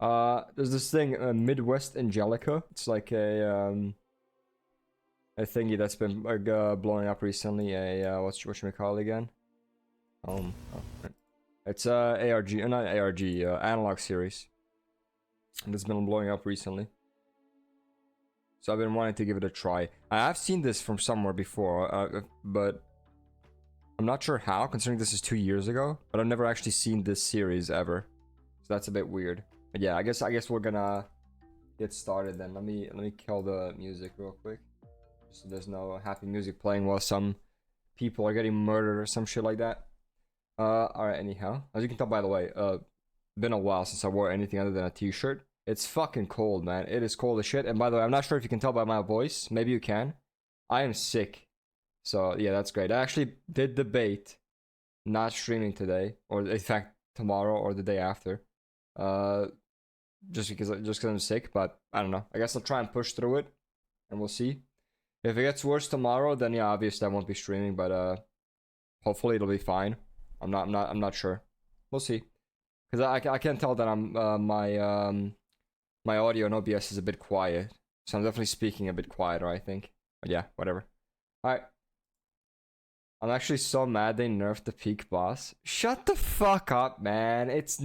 There's this thing, Midwest Angelica. It's like a thingy that's been blowing up recently. Whatchamacallit again? Right. It's ARG, not ARG, analog series. And it's been blowing up recently. So I've been wanting to give it a try. I have seen this from somewhere before, but I'm not sure how, considering this is 2 years ago. But I've never actually seen this series ever, so that's a bit weird. But yeah, I guess we're gonna get started then. Let me kill the music real quick, so there's no happy music playing while some people are getting murdered or some shit like that. All right. Anyhow, as you can tell, by the way, been a while since I wore anything other than a t-shirt. It's fucking cold, man. It is cold as shit. And by the way, I'm not sure if you can tell by my voice. Maybe you can. I am sick. So, yeah, that's great. I actually did debate not streaming today. Or, in fact, tomorrow or the day after. Just because I'm sick. But, I don't know. I guess I'll try and push through it. And we'll see. If it gets worse tomorrow, then, yeah, obviously I won't be streaming. But, hopefully it'll be fine. I'm not sure. We'll see. Because I can tell that my audio in OBS is a bit quiet. So I'm definitely speaking a bit quieter, I think. But yeah, whatever. Alright. I'm actually so mad they nerfed the peak boss. Shut the fuck up, man. It's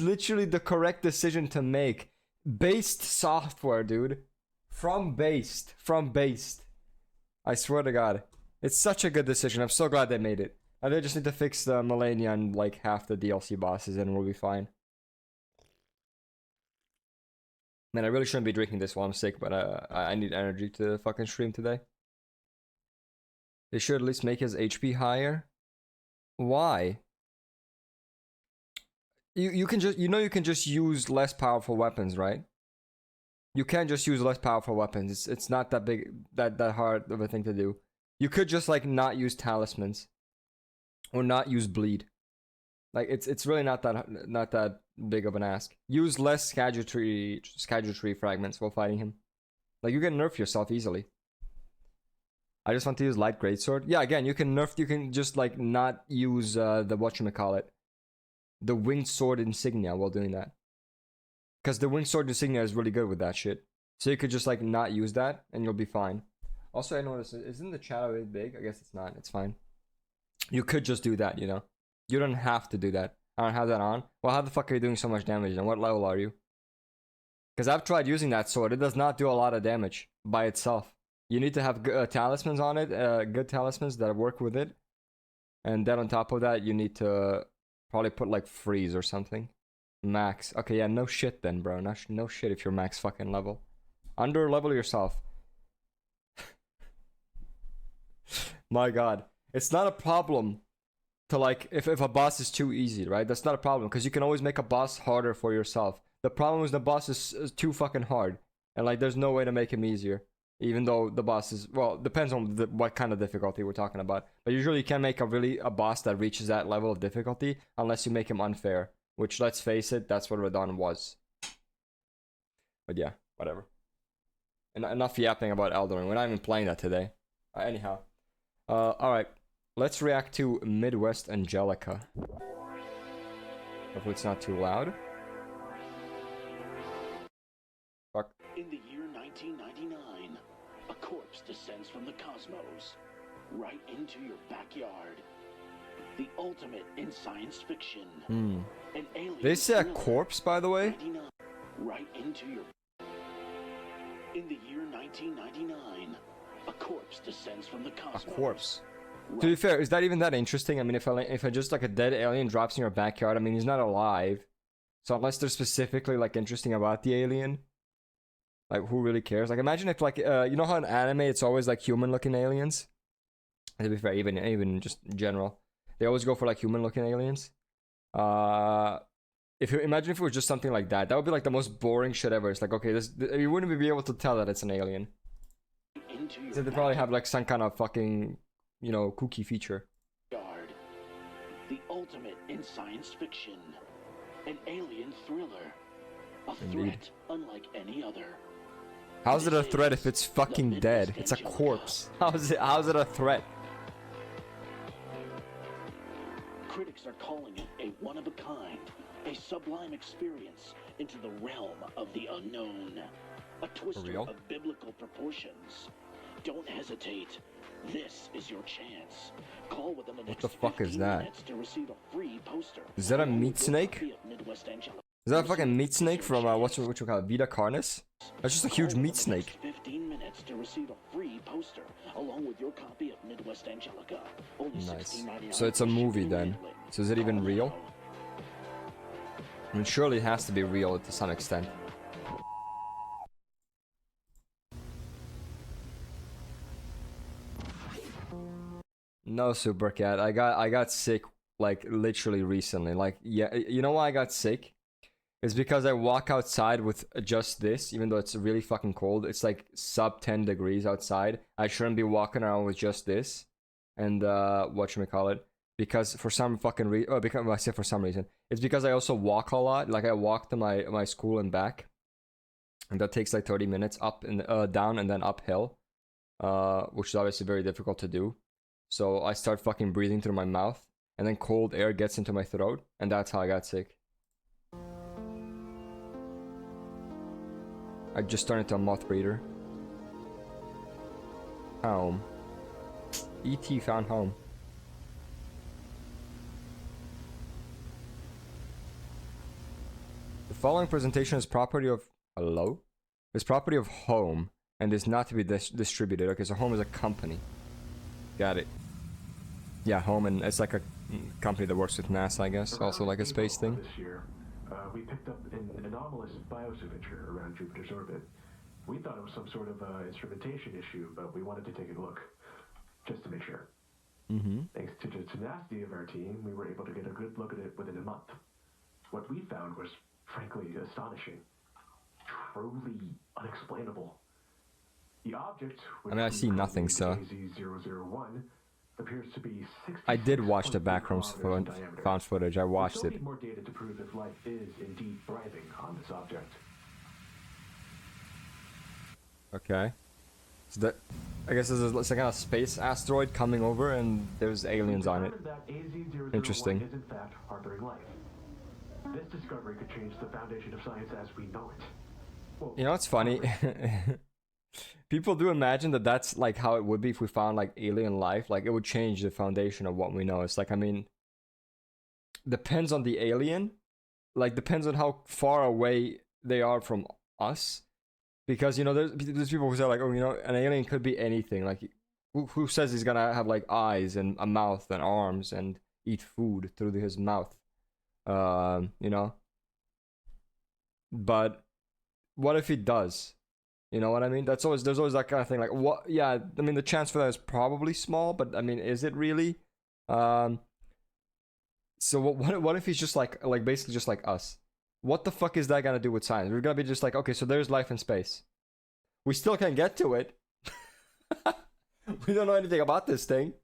literally the correct decision to make. Based software, dude. From based. I swear to God. It's such a good decision. I'm so glad they made it. And they just need to fix the Melania and like half the DLC bosses and we'll be fine. Man, I really shouldn't be drinking this while I'm sick, but I need energy to fucking stream today. They should at least make his HP higher. Why? You can just use less powerful weapons, right? You can just use less powerful weapons. It's not that big that hard of a thing to do. You could just like not use talismans. Or not use bleed. Like it's really not that big of an ask. Use less Scadultree fragments while fighting him. Like you can nerf yourself easily. I just want to use light greatsword. Yeah, again, you can just like not use the whatchamacallit. The winged sword insignia while doing that. Because the winged sword insignia is really good with that shit. So you could just like not use that and you'll be fine. Also, I noticed, isn't the chat a bit big? I guess it's not. It's fine. You could just do that, you know? You don't have to do that. I don't have that on. Well, how the fuck are you doing so much damage and what level are you? Because I've tried using that sword. It does not do a lot of damage by itself. You need to have talismans on it, good talismans that work with it. And then on top of that, you need to probably put like freeze or something. Max. Okay, yeah, no shit then, bro. No shit if you're max fucking level. Under level yourself. My God. It's not a problem to like if a boss is too easy, right? That's not a problem because you can always make a boss harder for yourself. The problem is the boss is too fucking hard and like there's no way to make him easier. Even though the boss is, well, depends on what kind of difficulty we're talking about. But usually you can't make a boss that reaches that level of difficulty unless you make him unfair. Which, let's face it, that's what Radon was. But yeah, whatever. And enough yapping about Elden Ring. We're not even playing that today. Anyhow. Alright. Let's react to Midwest Angelica. Hopefully it's not too loud. Fuck. In the year 1999, a corpse descends from the cosmos, right into your backyard. The ultimate in science fiction. An alien. They say a corpse, by the way? Right into your... In the year 1999, a corpse descends from the cosmos. A corpse. To be fair, is that even that interesting? I mean, if I just like a dead alien drops in your backyard, I mean, he's not alive. So unless they're specifically like interesting about the alien, like who really cares? Like imagine if like you know how in anime it's always like human looking aliens. To be fair, even just in general, they always go for like human looking aliens. If you imagine if it was just something like that, that would be like the most boring shit ever. It's like okay, you wouldn't be able to tell that it's an alien. So they probably have like some kind of fucking, you know, kooky feature. The ultimate in science fiction. An alien thriller. A Indeed. threat unlike any other. How's it a threat if it's fucking dead? It's a corpse. How's it a threat? Critics are calling it a one-of-a-kind, a sublime experience, into the realm of the unknown. A twister real? of biblical proportions. Don't hesitate. This is your chance. Call within the next What the fuck is 15 that? minutes to receive a free poster. Is that a along meat with your snake? copy of Midwest Angelica. Is that a fucking meat snake from what you call it, Vita Carnis? That's just a huge Call meat within the next snake. 15 minutes to receive a free poster along with your copy of Midwest Angelica. Only Nice. $16.99 So it's a for movie shipping and then. handling. So is it even Call real? now. I mean, surely it has to be real to some extent. No, Super Cat. I got sick like literally recently. Like, yeah, you know why I got sick? It's because I walk outside with just this, even though it's really fucking cold. It's like sub 10 degrees outside. I shouldn't be walking around with just this. And whatchamacallit? Because for some fucking reason, oh, because I say for some reason, it's because I also walk a lot. Like I walk to my school and back, and that takes like 30 minutes up and down and then uphill, which is obviously very difficult to do. So I start fucking breathing through my mouth, and then cold air gets into my throat, and that's how I got sick. I just turned into a moth breeder. Home. E.T. found home. The following presentation is property of... Hello? Is property of home and is not to be distributed. Okay, so home is a company. Got it. Yeah, home, and it's like a company that works with NASA, I guess. Also like a space thing. This year, we picked up an anomalous biosignature around Jupiter's orbit. We thought it was some sort of instrumentation issue, but we wanted to take a look, just to make sure. Thanks to the tenacity of our team, we were able to get a good look at it within a month. What we found was, frankly, astonishing. Truly unexplainable. The object, I mean, I see nothing, so... AZ001, appears to be 66 I did watch the 0.3 background kilometers in diameter. found footage. I watched We still it. need more data to prove if life is indeed thriving on this object. Okay. So that... I guess this is it's like a space asteroid coming over and there's aliens on it. That AZ001 Interesting. is in fact harboring life. This discovery could change the foundation of science as we know it. Well, You know what's funny? People do imagine that that's like how it would be if we found like alien life. Like it would change the foundation of what we know. It's like, I mean, depends on the alien. Like depends on how far away they are from us. Because, you know, there's people who say like, oh, you know, an alien could be anything. Like, who says he's gonna have like eyes and a mouth and arms and eat food through his mouth? You know? But what if he does? You know what I mean? There's always that kind of thing. Like, what? Yeah, I mean, the chance for that is probably small, but I mean, is it really? So what if he's just like basically just like us? What the fuck is that gonna do with science? We're gonna be just like, okay, so there's life in space. We still can't get to it. We don't know anything about this thing.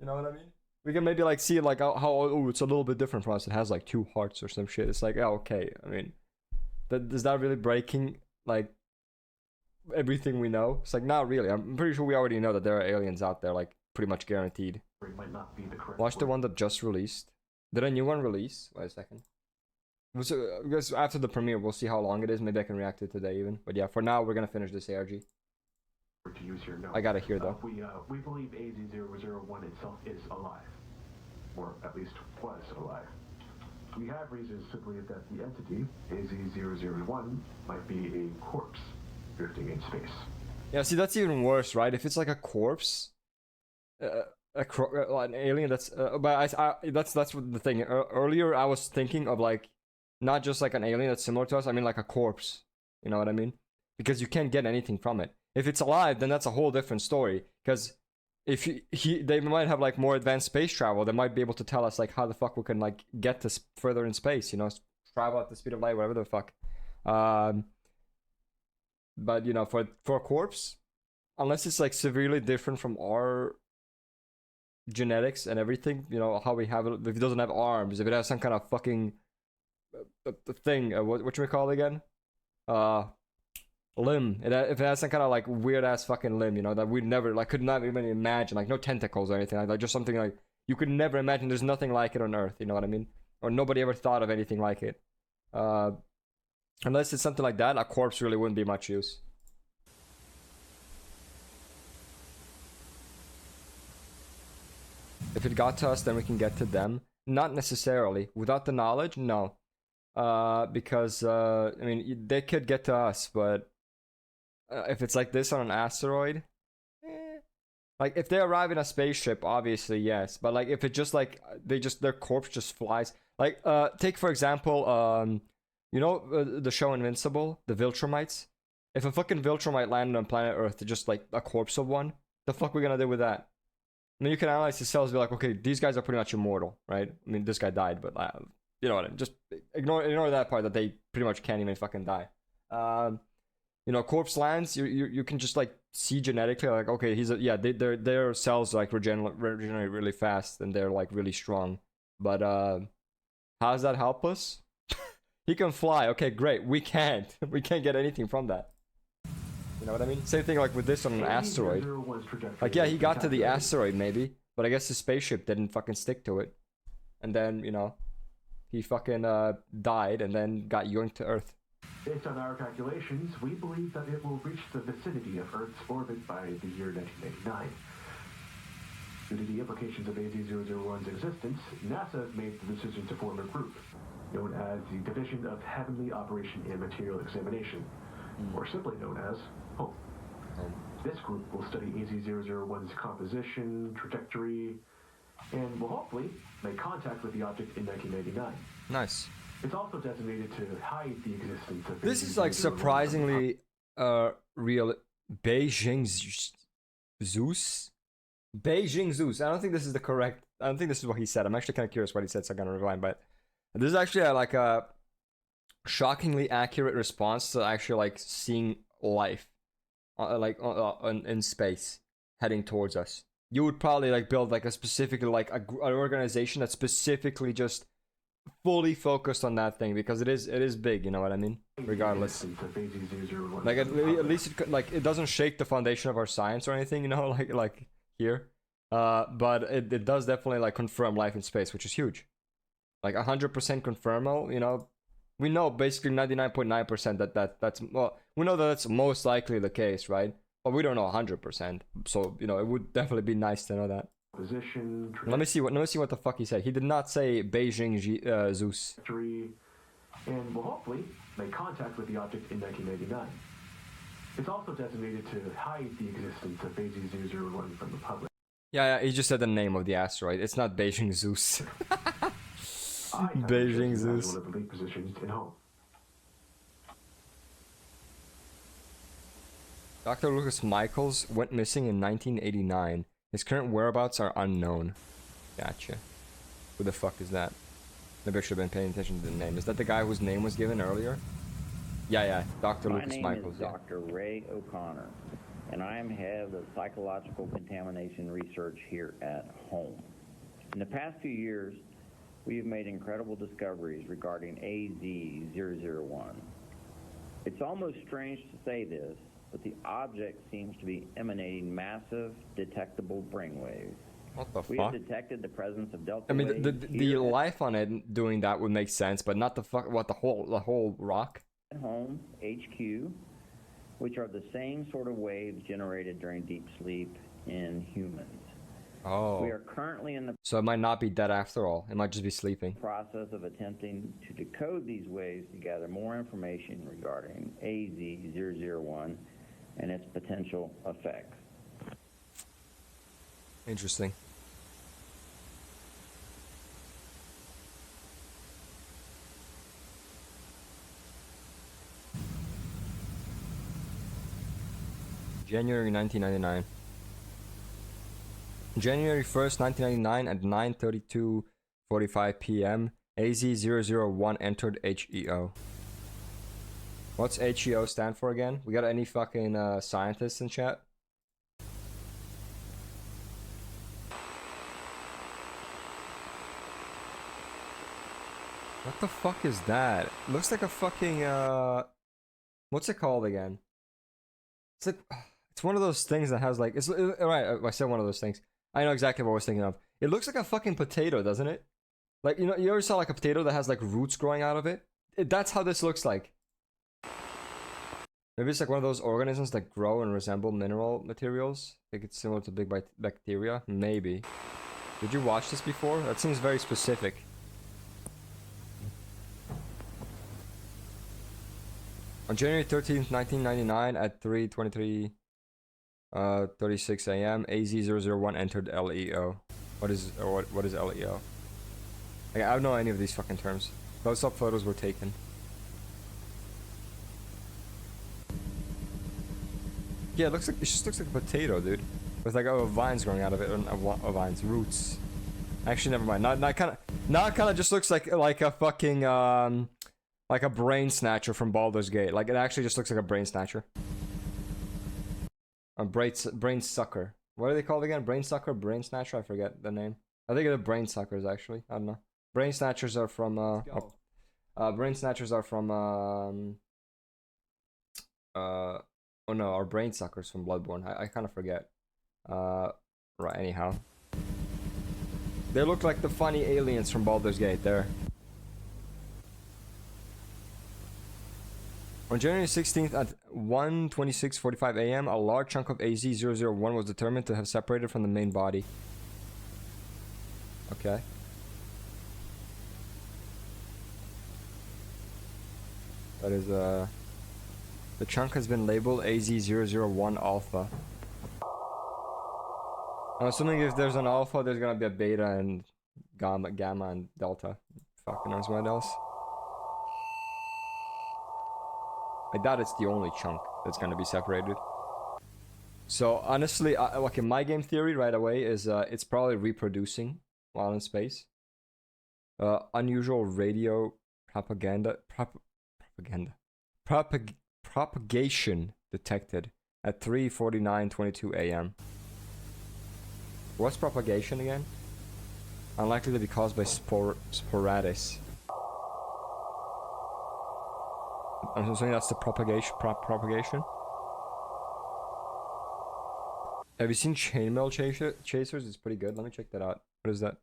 You know what I mean? We can maybe like see like how oh, it's a little bit different from us. It has like 2 hearts or some shit. It's like, yeah, okay. I mean, is that really breaking like everything we know? It's like, not really. I'm pretty sure we already know that there are aliens out there, like pretty much guaranteed. it might not be the correct Watch the word. one that just released. Did a new one release? Wait a second. Because after the premiere, we'll see how long it is. Maybe I can react to it today even. But yeah, for now, we're gonna finish this ARG. To use your notes. I gotta hear though. We believe AZ001 itself is alive, or at least was alive. We have reasons to believe that the entity AZ001 might be a corpse drifting in space. Yeah, see, that's even worse, right? If it's like a corpse, an alien that's. But that's what the thing. Earlier, I was thinking of like, not just like an alien that's similar to us. I mean, like a corpse. You know what I mean? Because you can't get anything from it. If it's alive, then that's a whole different story. Because if they might have like more advanced space travel, they might be able to tell us like how the fuck we can like get to further in space. You know, travel at the speed of light, whatever the fuck. But you know, for a corpse, unless it's like severely different from our genetics and everything, you know, how we have it. If it doesn't have arms, if it has some kind of fucking thing, what we call it again? Limb. If it has some kind of like weird ass fucking limb, you know, that we never like could not even imagine, like no tentacles or anything like that, just something like you could never imagine. There's nothing like it on Earth, you know what I mean? Or nobody ever thought of anything like it. Unless it's something like that, a corpse really wouldn't be much use. If it got to us, then we can get to them. Not necessarily. Without the knowledge, no. Because, I mean, they could get to us, but if it's like this on an asteroid, like if they arrive in a spaceship, obviously yes. But like if it just like their corpse just flies. Like take for example, you know the show Invincible, the Viltrumites. If a fucking Viltrumite landed on planet Earth, just like a corpse of one, the fuck we gonna do with that? I mean, you can analyze the cells, and be like, okay, these guys are pretty much immortal, right? I mean, this guy died, but you know what? I mean? Just ignore that part that they pretty much can't even fucking die. You know, corpse lands, you can just like see genetically, like, okay, their cells like regenerate really fast and they're like really strong. But how does that help us? He can fly. Okay, great. We can't. We can't get anything from that. You know what I mean? Same thing like with this on an asteroid. Like, yeah, he got to the asteroid maybe, but I guess his spaceship didn't fucking stick to it. And then, you know, he fucking died and then got yoinked to Earth. Based on our calculations, we believe that it will reach the vicinity of Earth's orbit by the year 1989. Due to the implications of AZ-001's existence, NASA has made the decision to form a group known as the Division of Heavenly Operation and Material Examination, or simply known as HOME. This group will study AZ-001's composition, trajectory, and will hopefully make contact with the object in 1999. Nice. It's also designated to hide the existence of... This is like surprisingly real. Beijing Zeus? Beijing Zeus. I don't think this is the correct... I don't think this is what he said. I'm actually kind of curious what he said, so I'm going to rewind. But this is actually like a shockingly accurate response to actually like seeing life in space heading towards us. You would probably like build like a specifically like an organization that's specifically just fully focused on that thing, because it is big, you know what I mean? Regardless, like at least it doesn't shake the foundation of our science or anything, you know, like here, but it does definitely like confirm life in space, which is huge. Like 100% confirmal, you know. We know basically 99.9% that's well, we know that that's most likely the case, right? But we don't know 100%. So, you know, it would definitely be nice to know that. Position, let me see what the fuck he said. He did not say Beijing Zeus. And will hopefully make contact with the object in 1999. It's also designated to hide the existence of AZ-001 from the public. Yeah, he just said the name of the asteroid. It's not Beijing Zeus. Beijing Zeus. One of the lead positions in HOME. Dr. Lucas Michaels went missing in 1989. His current whereabouts are unknown. Gotcha. Who the fuck is that? Maybe I should have been paying attention to the name. Is that the guy whose name was given earlier? Yeah. Dr. Lucas Michaels. My name is Dr. Ray O'Connor, and I am head of psychological contamination research here at HOME. In the past few years, we have made incredible discoveries regarding AZ-001. It's almost strange to say this, but the object seems to be emanating massive, detectable brainwaves. What the fuck? We have detected the presence of delta I mean, waves the life on it doing that would make sense, but not the fuck. What, the whole rock? at home, HQ, which are the same sort of waves generated during deep sleep in humans. Oh. We are currently in the So it might not be dead after all. It might just be sleeping. process of attempting to decode these waves to gather more information regarding AZ-001 and its potential effects. Interesting. January 1999. January 1st, 1999 at 9:32:45 p.m. AZ-001 entered HEO. What's HEO stand for again? We got any fucking scientists in chat? What the fuck is that? Looks like a fucking what's it called again? It's like it's one of those things that has like right, I said one of those things. I know exactly what I was thinking of. It looks like a fucking potato, doesn't it? Like, you know, you ever saw like a potato that has like roots growing out of it? That's how this looks like. Maybe it's like one of those organisms that grow and resemble mineral materials. I think it's similar to big bacteria. Maybe. Did you watch this before? That seems very specific. On January 13th, 1999 at 3:23 36 a.m. AZ001 entered LEO. What is LEO? Like, I don't know any of these fucking terms. Close-up photos were taken. Yeah, it just looks like a potato, dude. With like vines growing out of it, vines, roots. Actually, never mind. Not kind of just looks like a fucking like a brain snatcher from Baldur's Gate. Like, it actually just looks like a brain snatcher. A brain sucker. What are they called again? Brain sucker, brain snatcher. I forget the name. I think they're brain suckers actually. I don't know. Brain snatchers are from brain snatchers are from oh no, our brain suckers from Bloodborne. I kind of forget. Right, anyhow. They look like the funny aliens from Baldur's Gate there. On January 16th at 1:26:45 a.m., a large chunk of AZ001 was determined to have separated from the main body. Okay. That is, the chunk has been labeled AZ001 Alpha. I'm assuming if there's an Alpha, there's gonna be a Beta and Gamma and Delta. Fucking knows what else. I doubt it's the only chunk that's gonna be separated. So honestly, okay, my game theory right away is it's probably reproducing while in space. Unusual radio propagation detected at 3:49:22 a.m. What's propagation again? Unlikely to be caused by sporadic. I'm assuming that's the propagation. Have you seen Chainmail Chasers? It's pretty good. Let me check that out. What is that?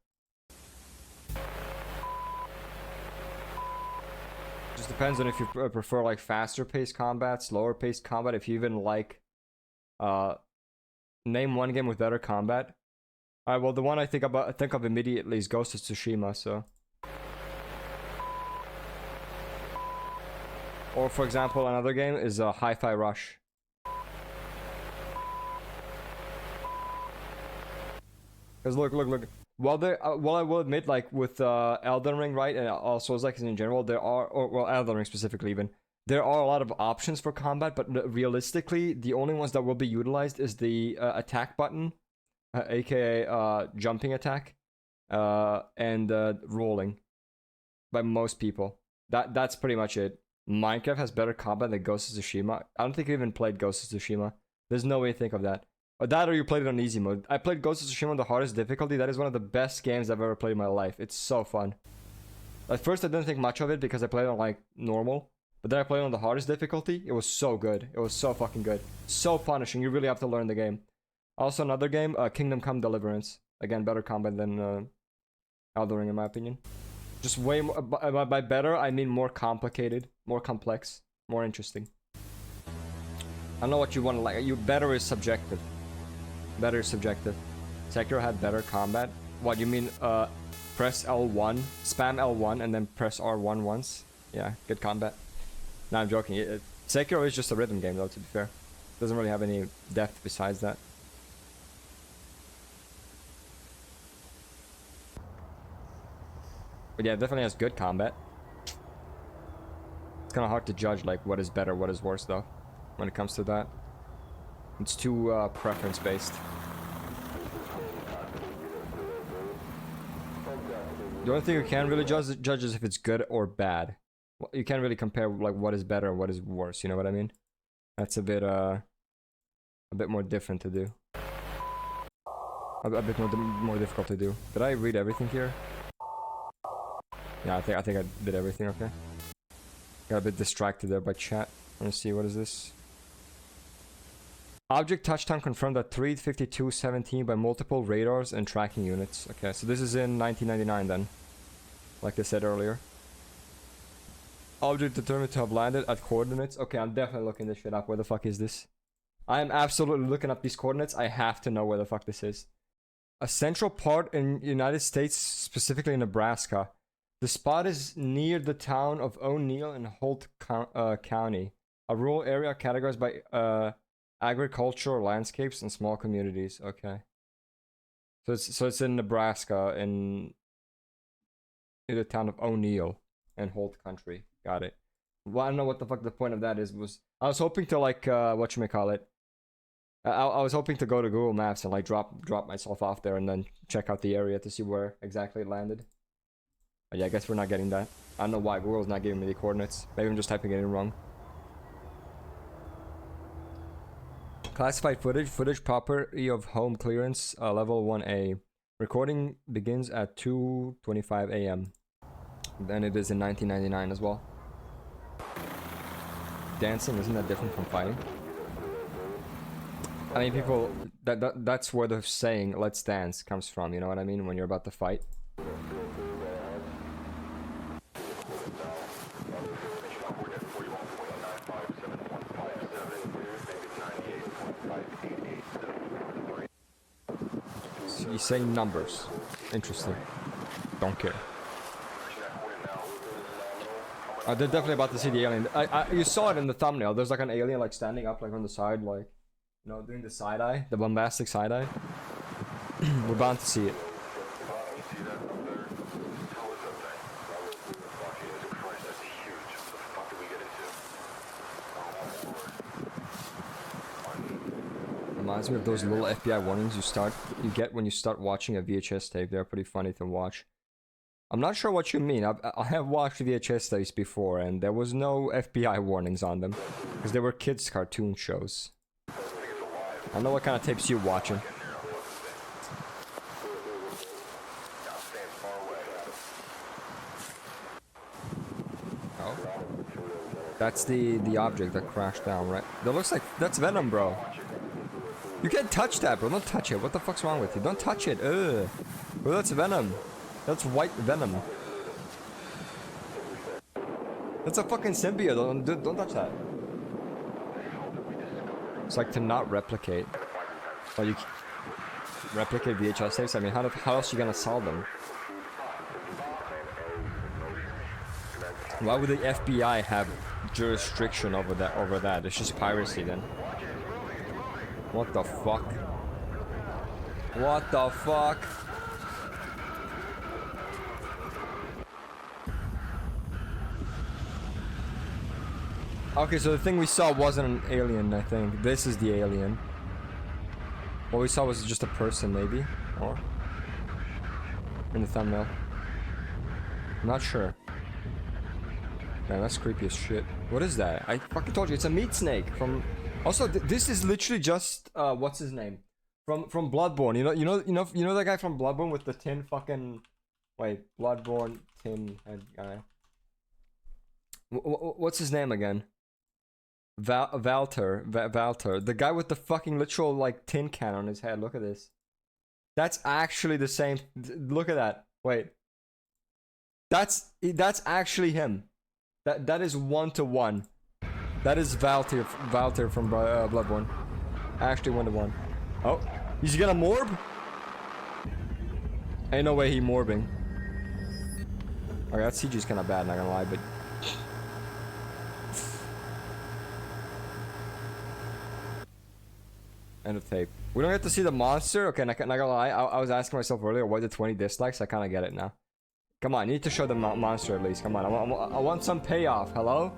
Just depends on if you prefer like faster paced combat, slower paced combat. If you even like, name one game with better combat. Alright, well the one I think of immediately is Ghost of Tsushima. So. Or for example, another game is Hi-Fi Rush. Because look. Well, I will admit, like with Elden Ring, right, and also Souls like in general, there are, well, Elden Ring specifically even, there are a lot of options for combat, but realistically, the only ones that will be utilized is the attack button, aka jumping attack, and rolling, by most people. That's pretty much it. Minecraft has better combat than Ghost of Tsushima. I don't think I even played Ghost of Tsushima. There's no way to think of that. Or that, or you played it on easy mode. I played Ghost of Tsushima on the hardest difficulty. That is one of the best games I've ever played in my life. It's so fun. At first I didn't think much of it because I played on like normal. But then I played on the hardest difficulty. It was so good. It was so fucking good. So punishing. You really have to learn the game. Also another game, Kingdom Come Deliverance. Again, better combat than Elden Ring in my opinion. Just way more, by better, I mean more complicated, more complex, more interesting. I don't know what you want to like. Better is subjective. Better is subjective. Sekiro had better combat. What, you mean press L1, spam L1, and then press R1 once? Yeah, good combat. No, I'm joking. Sekiro is just a rhythm game though, to be fair. Doesn't really have any depth besides that. But yeah, it definitely has good combat. It's kind of hard to judge like what is better, what is worse though, when it comes to that. It's too preference based. The only thing you can really judge is if it's good or bad. You can't really compare like what is better and what is worse. You know what I mean? That's a bit more different to do. A bit more difficult to do. Did I read everything here? Yeah, I think I did everything. Okay. Got a bit distracted there by chat. Let me see, what is this? Object touchdown confirmed at 3:52:17 by multiple radars and tracking units. Okay, so this is in 1999 then, like I said earlier. Object determined to have landed at coordinates. Okay, I'm definitely looking this shit up. Where the fuck is this? I am absolutely looking up these coordinates. I have to know where the fuck this is. A central part in United States, specifically Nebraska. The spot is near the town of O'Neill in Holt County, a rural area categorized by agricultural landscapes and small communities. Okay, so it's in Nebraska in the town of O'Neill in Holt Country. Got it. Well, I don't know what the fuck the point of that is. I was hoping to like whatchamacallit. I was hoping to go to Google Maps and like drop myself off there and then check out the area to see where exactly it landed. But yeah, I guess we're not getting that. I don't know why Google's not giving me the coordinates. Maybe I'm just typing it in wrong. Classified footage. Footage property of home clearance. Level 1A. Recording begins at 2:25 a.m. Then it is in 1999 as well. Dancing, isn't that different from fighting? I mean, people, that's where the saying "let's dance" comes from, you know what I mean? When you're about to fight. So you're saying numbers. Interesting. Don't care. They're definitely about to see the alien. You saw it in the thumbnail. There's like an alien like standing up like on the side, like, you know, doing the side eye, the bombastic side eye. We're bound to see it. Reminds me of those little FBI warnings you get when you start watching a VHS tape. They're pretty funny to watch. I'm not sure what you mean. I have watched VHS tapes before, and there was no FBI warnings on them because they were kids' cartoon shows. I don't know what kind of tapes you're watching. Oh, that's the object that crashed down, right? That looks like that's Venom, bro. You can't touch that, bro. Don't touch it. What the fuck's wrong with you? Don't touch it. Ugh. Bro, that's Venom. That's white Venom. That's a fucking symbiote. Don't touch that. It's like to not replicate. Oh, you replicate VHS tapes? I mean, how else are you gonna solve them? Why would the FBI have jurisdiction over that? It's just piracy then. What the fuck? What the fuck? Okay, so the thing we saw wasn't an alien, I think. This is the alien. What we saw was just a person, maybe? Or? In the thumbnail. I'm not sure. Man, that's creepy as shit. What is that? I fucking told you, it's a meat snake from... Also, this is literally just, what's his name? From Bloodborne. You know that guy from Bloodborne with the tin fucking... Wait, Bloodborne tin head guy. What's his name again? Valter, the guy with the fucking literal like tin can on his head. Look at this. That's actually the same. Look at that. Wait. That's actually him. That is 1-to-1. That is Valter from Bloodborne. Actually 1-to-1. Oh, he's gonna morb? Ain't no way he morbing. Okay, that CG's kind of bad, not gonna lie, but. End of tape. We don't get to see the monster? Okay, not gonna lie. I was asking myself earlier, why the 20 dislikes? I kind of get it now. Come on, you need to show the monster at least. Come on, I want some payoff. Hello?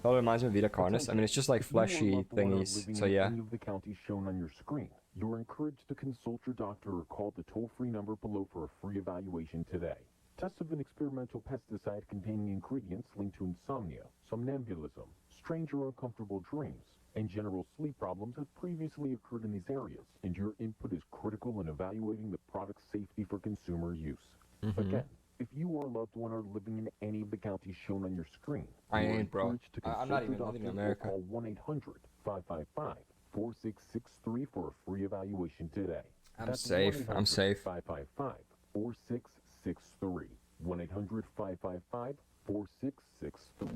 That reminds me of Vita Carnus. I mean, it's just like fleshy thingies. So yeah. Any of the counties shown on your screen. You're encouraged to consult your doctor or call the toll-free number below for a free evaluation today. Tests of an experimental pesticide containing ingredients linked to insomnia, somnambulism, strange or uncomfortable dreams, and general sleep problems have previously occurred in these areas, and your input is critical in evaluating the product's safety for consumer use. Again, if you or a loved one are living in any of the counties shown on your screen, I you are ain't, bro. encouraged to consult I'm not your even living in doctor America. or call 1-800-555-4663 for a free evaluation today. I'm safe. I'm safe. 555-4663. 1-800-555-4663. 4664.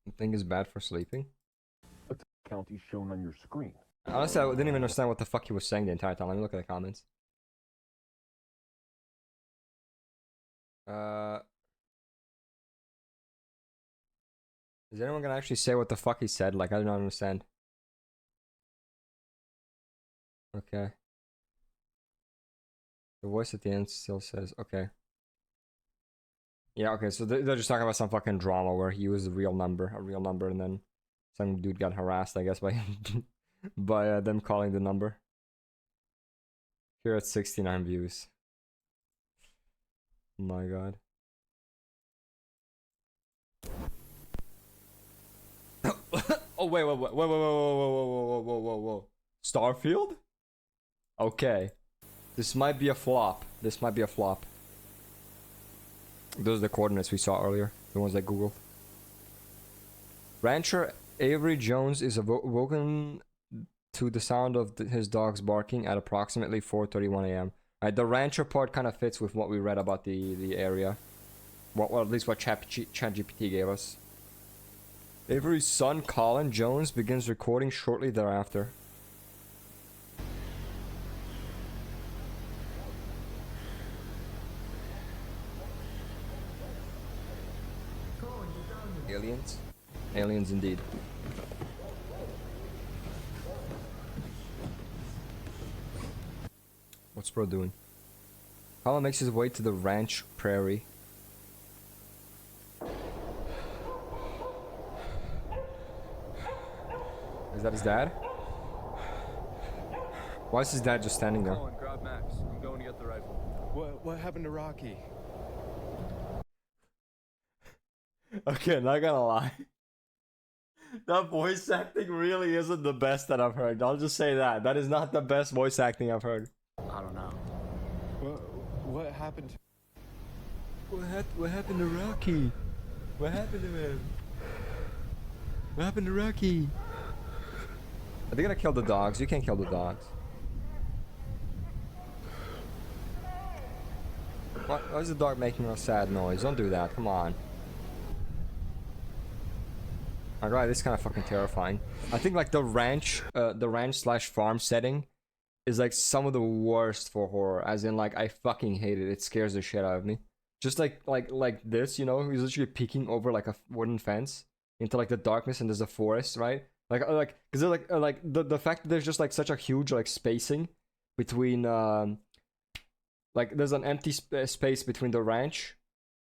The thing is bad for sleeping. County shown on your screen. Honestly, I didn't even understand what the fuck he was saying the entire time. Let me look at the comments. Is anyone gonna actually say what the fuck he said? Like, I do not understand. Okay. The voice at the end still says, okay. Yeah, okay, so they're just talking about some fucking drama where he used a real number, and then some dude got harassed, I guess, by by them calling the number. Here at 69 views. Oh my god. Oh wait, whoa. Starfield? Okay. This might be a flop. Those are the coordinates we saw earlier, the ones I googled. Rancher Avery Jones is awoken to the sound of his dog's barking at approximately 4:31 a.m. Right, the rancher part kind of fits with what we read about the area. Well, at least what ChatGPT gave us. Avery's son, Colin Jones, begins recording shortly thereafter. Aliens? Aliens indeed. What's bro doing? Colin makes his way to the ranch prairie. Is that his dad? Why is his dad just standing there? Colin, grab Max. I'm going to get the rifle. What happened to Rocky? Okay, not gonna lie. That voice acting really isn't the best that I've heard. I'll just say that. That is not the best voice acting I've heard. I don't know. What happened to... What happened to Rocky? What happened to him? What happened to Rocky? Are they gonna kill the dogs? You can't kill the dogs. Why is the dog making a sad noise? Don't do that. Come on. Alright, this is kind of fucking terrifying. I think like the ranch slash farm setting is like some of the worst for horror. As in, like, I fucking hate it. It scares the shit out of me. Just like this, you know, he's literally peeking over like a wooden fence into like the darkness, and there's a forest, right? Like, because like the fact that there's just like such a huge like spacing between like there's an empty space between the ranch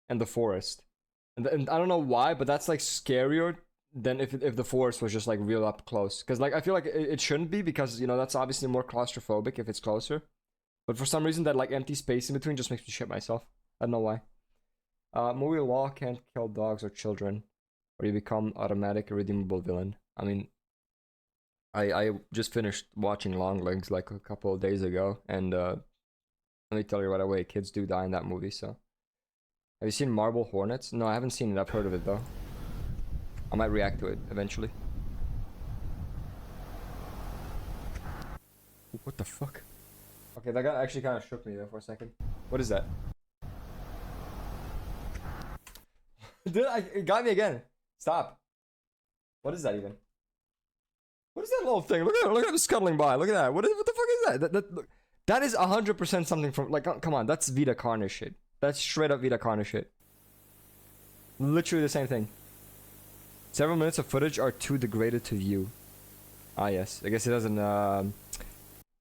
and the forest, and I don't know why, but that's like scarier than if the forest was just like real up close. Because like I feel like it shouldn't be, because you know that's obviously more claustrophobic if it's closer, but for some reason that like empty space in between just makes me shit myself. I don't know why. Movie law can't kill dogs or children, or you become automatic redeemable villain. I mean, I just finished watching Long Legs like a couple of days ago, and let me tell you right away, kids do die in that movie. So, have you seen Marble Hornets? No, I haven't seen it. I've heard of it though. I might react to it eventually. What the fuck? Okay, that guy actually kind of shook me there for a second. What is that? Dude, it got me again. Stop. What is that even? What is that little thing? Look at him scuttling by. Look at that. What the fuck is that? That is 100% something from, like, come on, that's Vita Carna shit. That's straight up Vita Carna shit. Literally the same thing. Several minutes of footage are too degraded to view. Ah, yes. I guess it doesn't,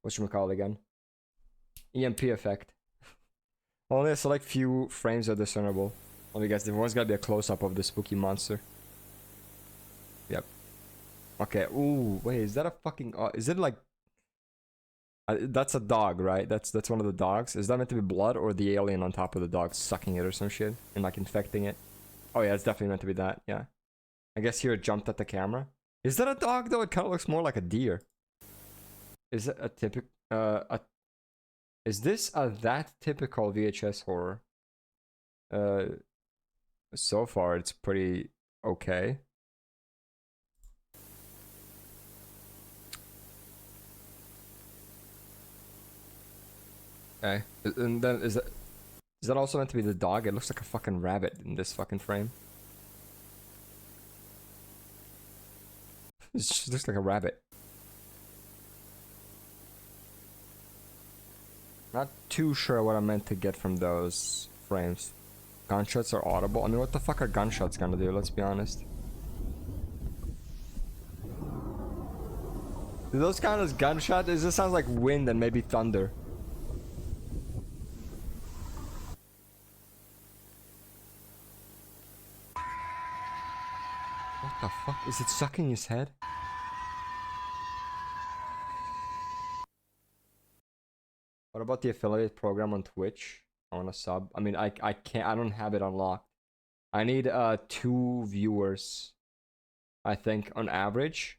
whatchamacallit again? EMP effect. Only a select few frames are discernible. Let me guess, there one's gotta be a close-up of the spooky monster. Yep. Okay, ooh, wait, is that a fucking, is it like, that's a dog, right? That's one of the dogs. Is that meant to be blood, or the alien on top of the dog sucking it or some shit? And like infecting it? Oh yeah, it's definitely meant to be that, yeah. I guess here it jumped at the camera. Is that a dog though? It kind of looks more like a deer. Is it a typical, is this a that typical VHS horror? So far it's pretty okay. Okay, and then is Is that also meant to be the dog? It looks like a fucking rabbit in this fucking frame. It just looks like a rabbit. Not too sure what I meant to get from those frames. Gunshots are audible. I mean, what the fuck are gunshots gonna do? Let's be honest. Do those count as gunshots? It just sounds like wind and maybe thunder. What the fuck? Is it sucking his head? What about the affiliate program on Twitch? I want to sub. I mean, I can't. I don't have it unlocked. I need 2 viewers, I think, on average,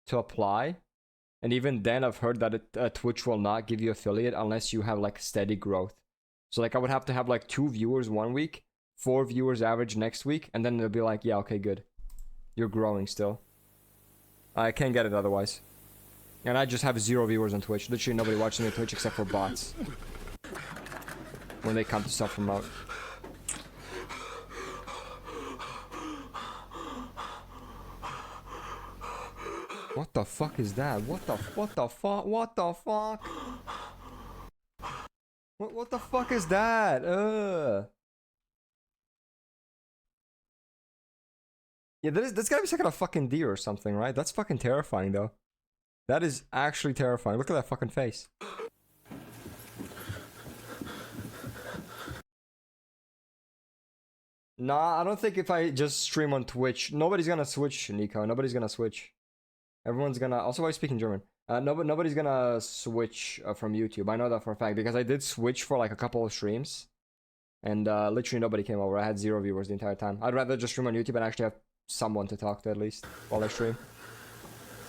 to apply. And even then, I've heard that Twitch will not give you affiliate unless you have like steady growth. So like, I would have to have like 2 viewers one week, 4 viewers average next week, and then they'll be like, yeah, okay, good. You're growing still. I can't get it otherwise. And I just have 0 viewers on Twitch. Literally nobody watching me on Twitch except for bots. When they come to self-promote. What the fuck is that? What the fuck? What the fuck? What the fuck is that? Yeah, that's gotta be some kind of fucking deer or something, right? That's fucking terrifying, though. That is actually terrifying. Look at that fucking face. Nah, I don't think if I just stream on Twitch, nobody's gonna switch, Nico. Nobody's gonna switch. Everyone's gonna. Also, why are you speaking German? Nobody's gonna switch from YouTube. I know that for a fact because I did switch for like a couple of streams, and literally nobody came over. I had 0 viewers the entire time. I'd rather just stream on YouTube and actually have someone to talk to at least while I stream,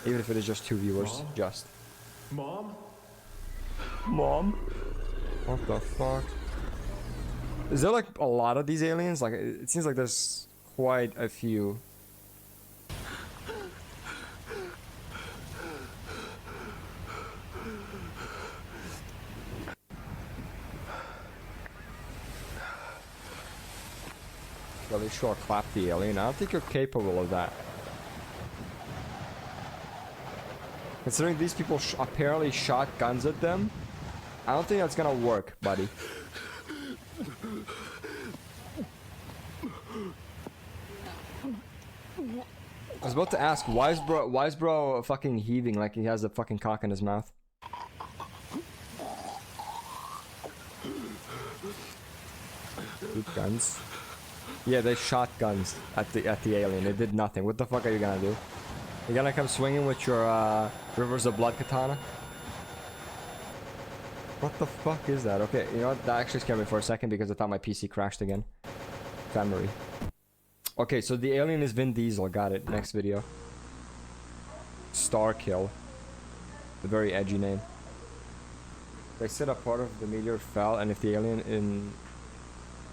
even if it is just 2 viewers. Mom? Just. Mom? Mom? What the fuck? Is there like a lot of these aliens? Like, it seems like there's quite a few. Really sure, clap the alien. I don't think you're capable of that. Considering these people apparently shot guns at them, I don't think that's gonna work, buddy. I was about to ask, why is bro fucking heaving like he has a fucking cock in his mouth? Shoot guns. Yeah, they shot guns at the alien. It did nothing. What the fuck are you gonna do? You gonna come swinging with your Rivers of Blood katana? What the fuck is that? Okay, you know what? That actually scared me for a second because I thought my PC crashed again. Memory. Okay, so the alien is Vin Diesel. Got it. Next video. Starkill. The very edgy name. They said a part of the meteor fell, and if the alien in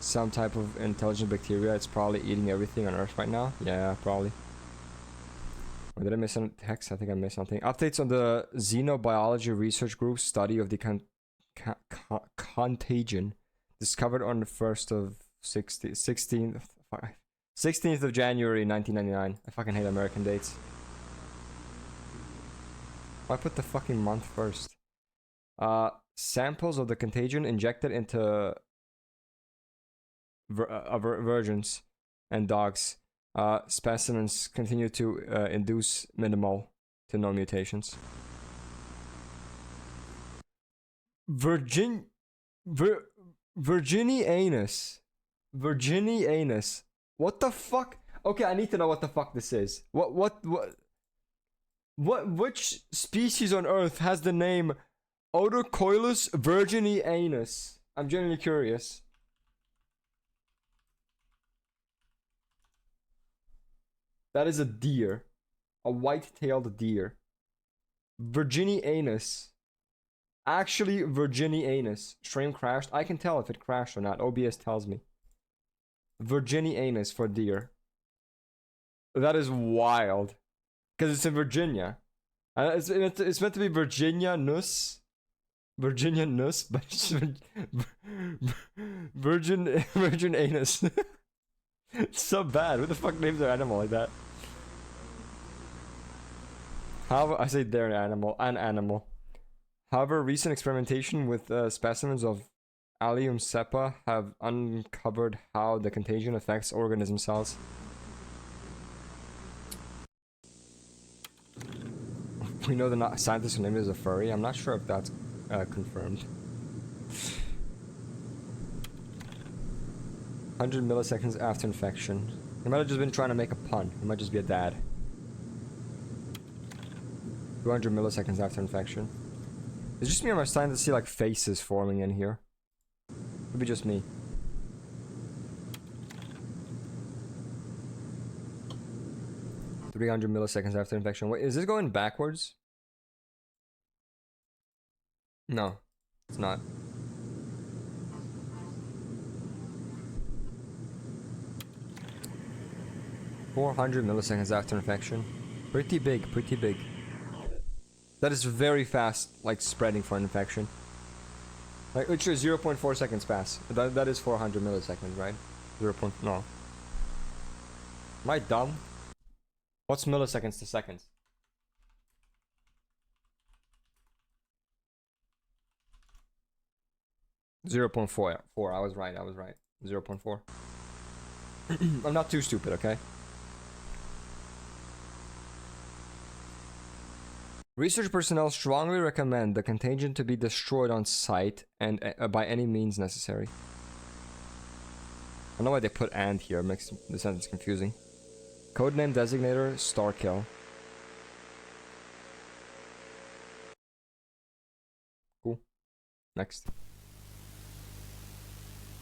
some type of intelligent bacteria, it's probably eating everything on Earth right now. Yeah, probably. Or did I miss some text? I think I missed something. Updates on the Xenobiology Research Group study of the contagion discovered on the 16th of January 1999. I fucking hate American dates. Why put the fucking month first? Samples of the contagion injected into virgins and dogs. Specimens continue to induce minimal to no mutations. Virginianus. Virginianus. What the fuck? Okay, I need to know what the fuck this is. Which species on Earth has the name Odocoilus virginianus? I'm genuinely curious. That is a deer. A white-tailed deer. Virginianus. Actually, Virginianus. Stream crashed. I can tell if it crashed or not. OBS tells me. Virginianus for deer. That is wild. Because it's in Virginia. It's meant to be Virginia Nus. Virginia Nuss, but Virgin Anus. It's so bad. Who the fuck names their animal like that? However, I say their animal, an animal. However, recent experimentation with specimens of Allium cepa have uncovered how the contagion affects organism cells. We know the scientist who named it is a furry. I'm not sure if that's confirmed. 100 milliseconds after infection. He might have just been trying to make a pun. He might just be a dad. 200 milliseconds after infection. It's just me, or am I starting to see like faces forming in here? Could be just me. $300 milliseconds after infection. Wait, is this going backwards? No, it's not. $400 milliseconds after infection. Pretty big, pretty big. That is very fast, like spreading for an infection. Like literally 0.4 seconds pass. That is 400 milliseconds, right? 0. No. Am I dumb? What's milliseconds to seconds? Zero 0.4. I was right. 0.4. I'm not too stupid, okay? Research personnel strongly recommend the contagion to be destroyed on site and by any means necessary. I don't know why they put "and" here. It makes the sentence confusing. Codename designator Starkill. Cool. Next.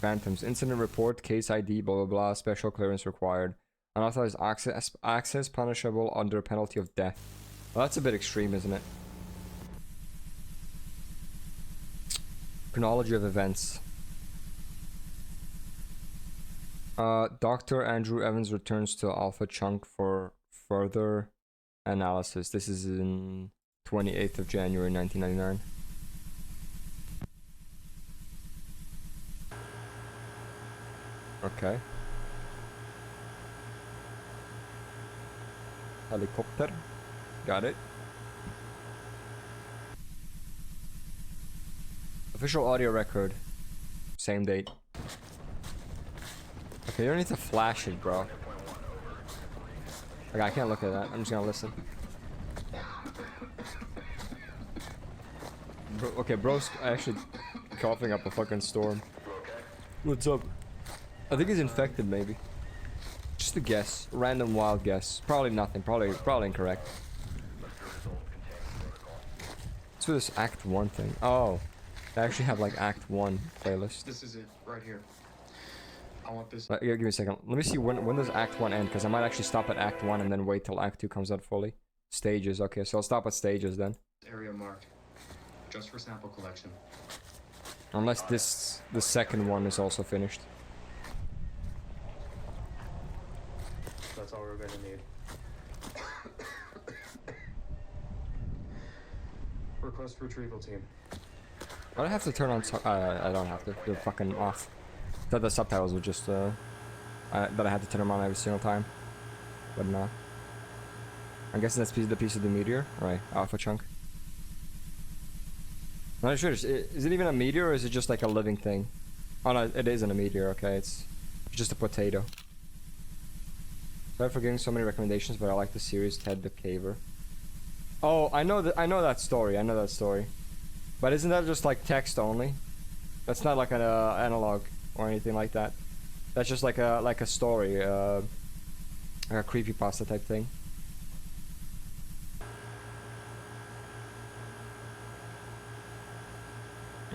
Phantoms. Incident report, case ID, blah blah blah, special clearance required. Unauthorized access punishable under penalty of death. Well, that's a bit extreme, isn't it? Chronology of events. Dr. Andrew Evans returns to Alpha Chunk for further analysis. This is in 28th of January 1999. Okay. Helicopter. Got it. Official audio record. Same date. Okay, you don't need to flash it, bro. Okay, I can't look at that. I'm just gonna listen. Bro, okay, bro's actually coughing up a fucking storm. What's up? I think he's infected, maybe. Just a guess. Random wild guess. Probably nothing. Probably incorrect. Let's do this Act 1 thing. Oh. They actually have like Act 1 playlist. This is it, right here. I want this. Give me a second. Let me see when does Act 1 end, because I might actually stop at Act 1 and then wait till Act 2 comes out fully. Stages. Okay, so I'll stop at stages then. Area marked. Just for sample collection. Unless the second one is also finished. That's all we're gonna need. Request retrieval team. I don't have to turn on. I don't have to. They're fucking off. I thought the subtitles were just that I had to turn them on every single time, but no. I'm guessing that's the piece of the meteor, right? Alpha chunk. I'm not sure. Is it even a meteor, or is it just like a living thing? Oh no, it isn't a meteor. Okay, it's just a potato. Sorry for giving so many recommendations, but I like the series Ted the Caver. Oh, I know that story. But isn't that just like text only? That's not like an analog or anything like that. That's just like a story, like a creepypasta type thing.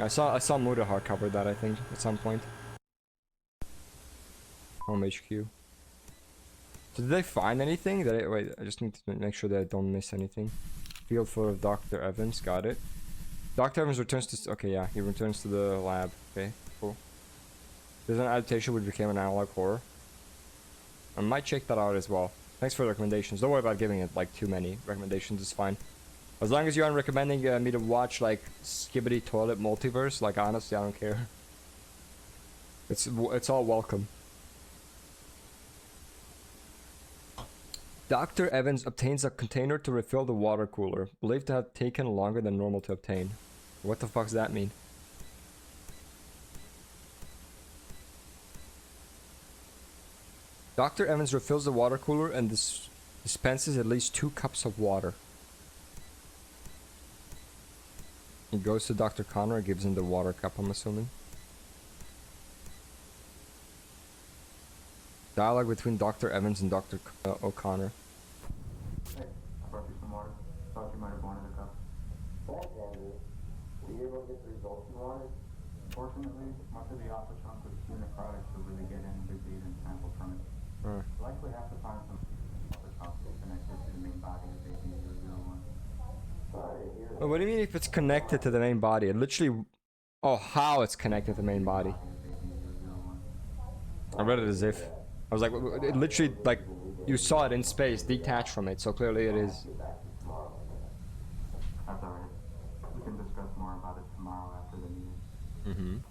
I saw Mudahar covered that, I think, at some point. Home HQ. So did they find anything? Wait, I just need to make sure that I don't miss anything. Field photo of Dr. Evans, got it. Dr. Evans returns to... Okay, yeah, he returns to the lab. Okay, cool. There's an adaptation which became an analog horror. I might check that out as well. Thanks for the recommendations. Don't worry about giving it, like, too many recommendations. It's fine. As long as you aren't recommending me to watch like Skibbity Toilet Multiverse, like honestly, I don't care. It's all welcome. Dr. Evans obtains a container to refill the water cooler, believed to have taken longer than normal to obtain. What the fuck does that mean? Dr. Evans refills the water cooler and dispenses at least 2 cups of water. He goes to Dr. Connor and gives him the water cup, I'm assuming. Dialogue between Dr. Evans and Dr. O'Connor. Hey, I brought you some water. Thought you might have wanted a cup. Thanks, Andrew. Were you able to get the results you wanted? Fortunately, much of the alpha chunk was too necrotic to really get any good data and sample from it. Likely have to find some alpha chunk connected to the main body of AB001. Well, what do you mean if it's connected to the main body? It literally... Oh, how it's connected to the main body. I read it as if... I was like, it literally, like, you saw it in space, detached from it, so clearly it is. That's alright. We can discuss more about it tomorrow after the meeting.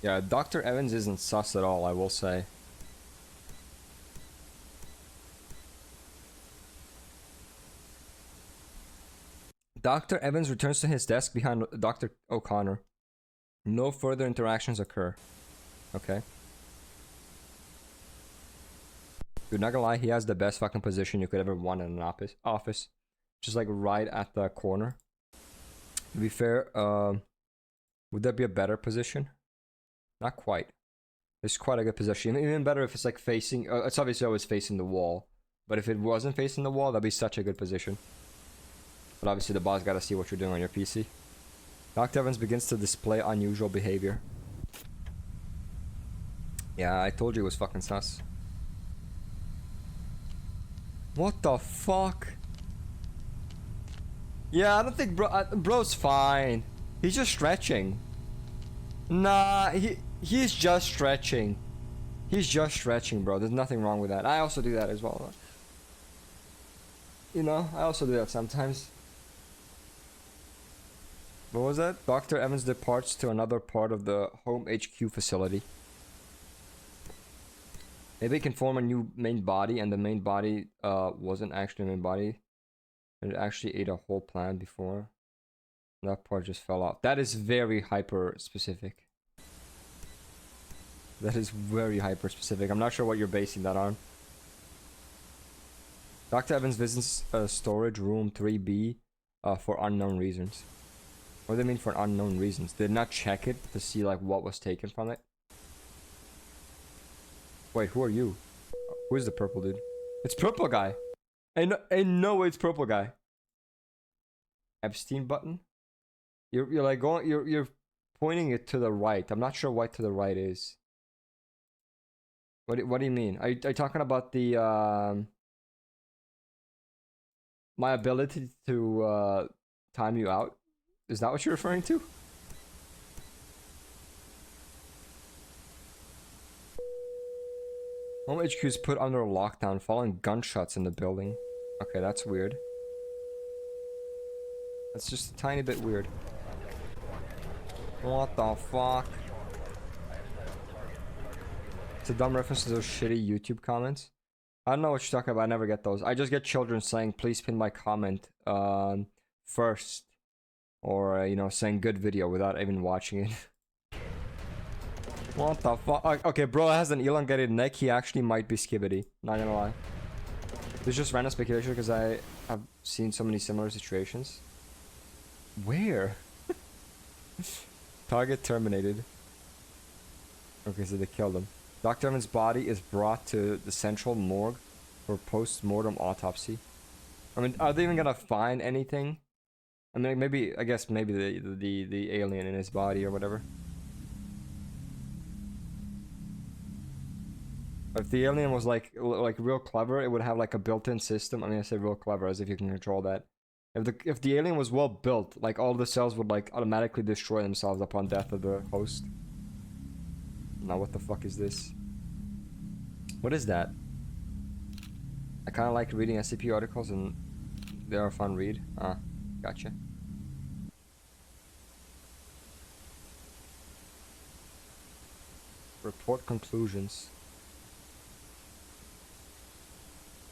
Yeah, Dr. Evans isn't sus at all, I will say. Dr. Evans returns to his desk behind Dr. O'Connor. No further interactions occur. Okay. Dude, not gonna lie, he has the best fucking position you could ever want in an office. Just like right at the corner. To be fair, would there be a better position? Not quite. It's quite a good position. Even better if it's like facing... it's obviously always facing the wall. But if it wasn't facing the wall, that'd be such a good position. But obviously the boss gotta see what you're doing on your PC. Dr. Evans begins to display unusual behavior. Yeah, I told you it was fucking sus. What the fuck? Yeah, I don't think bro's fine. He's just stretching. Nah, he's just stretching. He's just stretching, bro. There's nothing wrong with that. I also do that as well. You know, I also do that sometimes. What was that? Dr. Evans departs to another part of the home HQ facility. Maybe it can form a new main body, and the main body wasn't actually a main body. It actually ate a whole plant before. That part just fell off. That is very hyper specific. That is very hyper specific. I'm not sure what you're basing that on. Dr. Evans visits storage room 3B for unknown reasons. What do they mean for unknown reasons? Did not check it to see like what was taken from it? Wait, who are you? Who is the purple dude? It's purple guy. Ain't no way it's purple guy. Epstein button? You're like going you're pointing it to the right. I'm not sure what to the right is. What do you mean? Are you talking about the my ability to time you out? Is that what you're referring to? Home HQ is put under lockdown following gunshots in the building. Okay, that's weird. That's just a tiny bit weird. What the fuck? It's a dumb reference to those shitty YouTube comments. I don't know what you're talking about. I never get those. I just get children saying, please pin my comment first. Or, you know, saying good video without even watching it. What the fuck? Okay, bro has an elongated neck. He actually might be Skibbity. Not gonna lie. It's just random speculation because I have seen so many similar situations. Where? Target terminated. Okay, so they killed him. Dr. Evans' body is brought to the central morgue for post-mortem autopsy. I mean, are they even gonna find anything? I mean, maybe, I guess maybe the alien in his body or whatever. If the alien was like real clever, it would have like a built-in system. I mean, I say real clever as if you can control that. If the alien was well built, like all the cells would like automatically destroy themselves upon death of the host. Now what the fuck is this? What is that? I kind of like reading SCP articles and they're a fun read. Ah, gotcha. Report conclusions.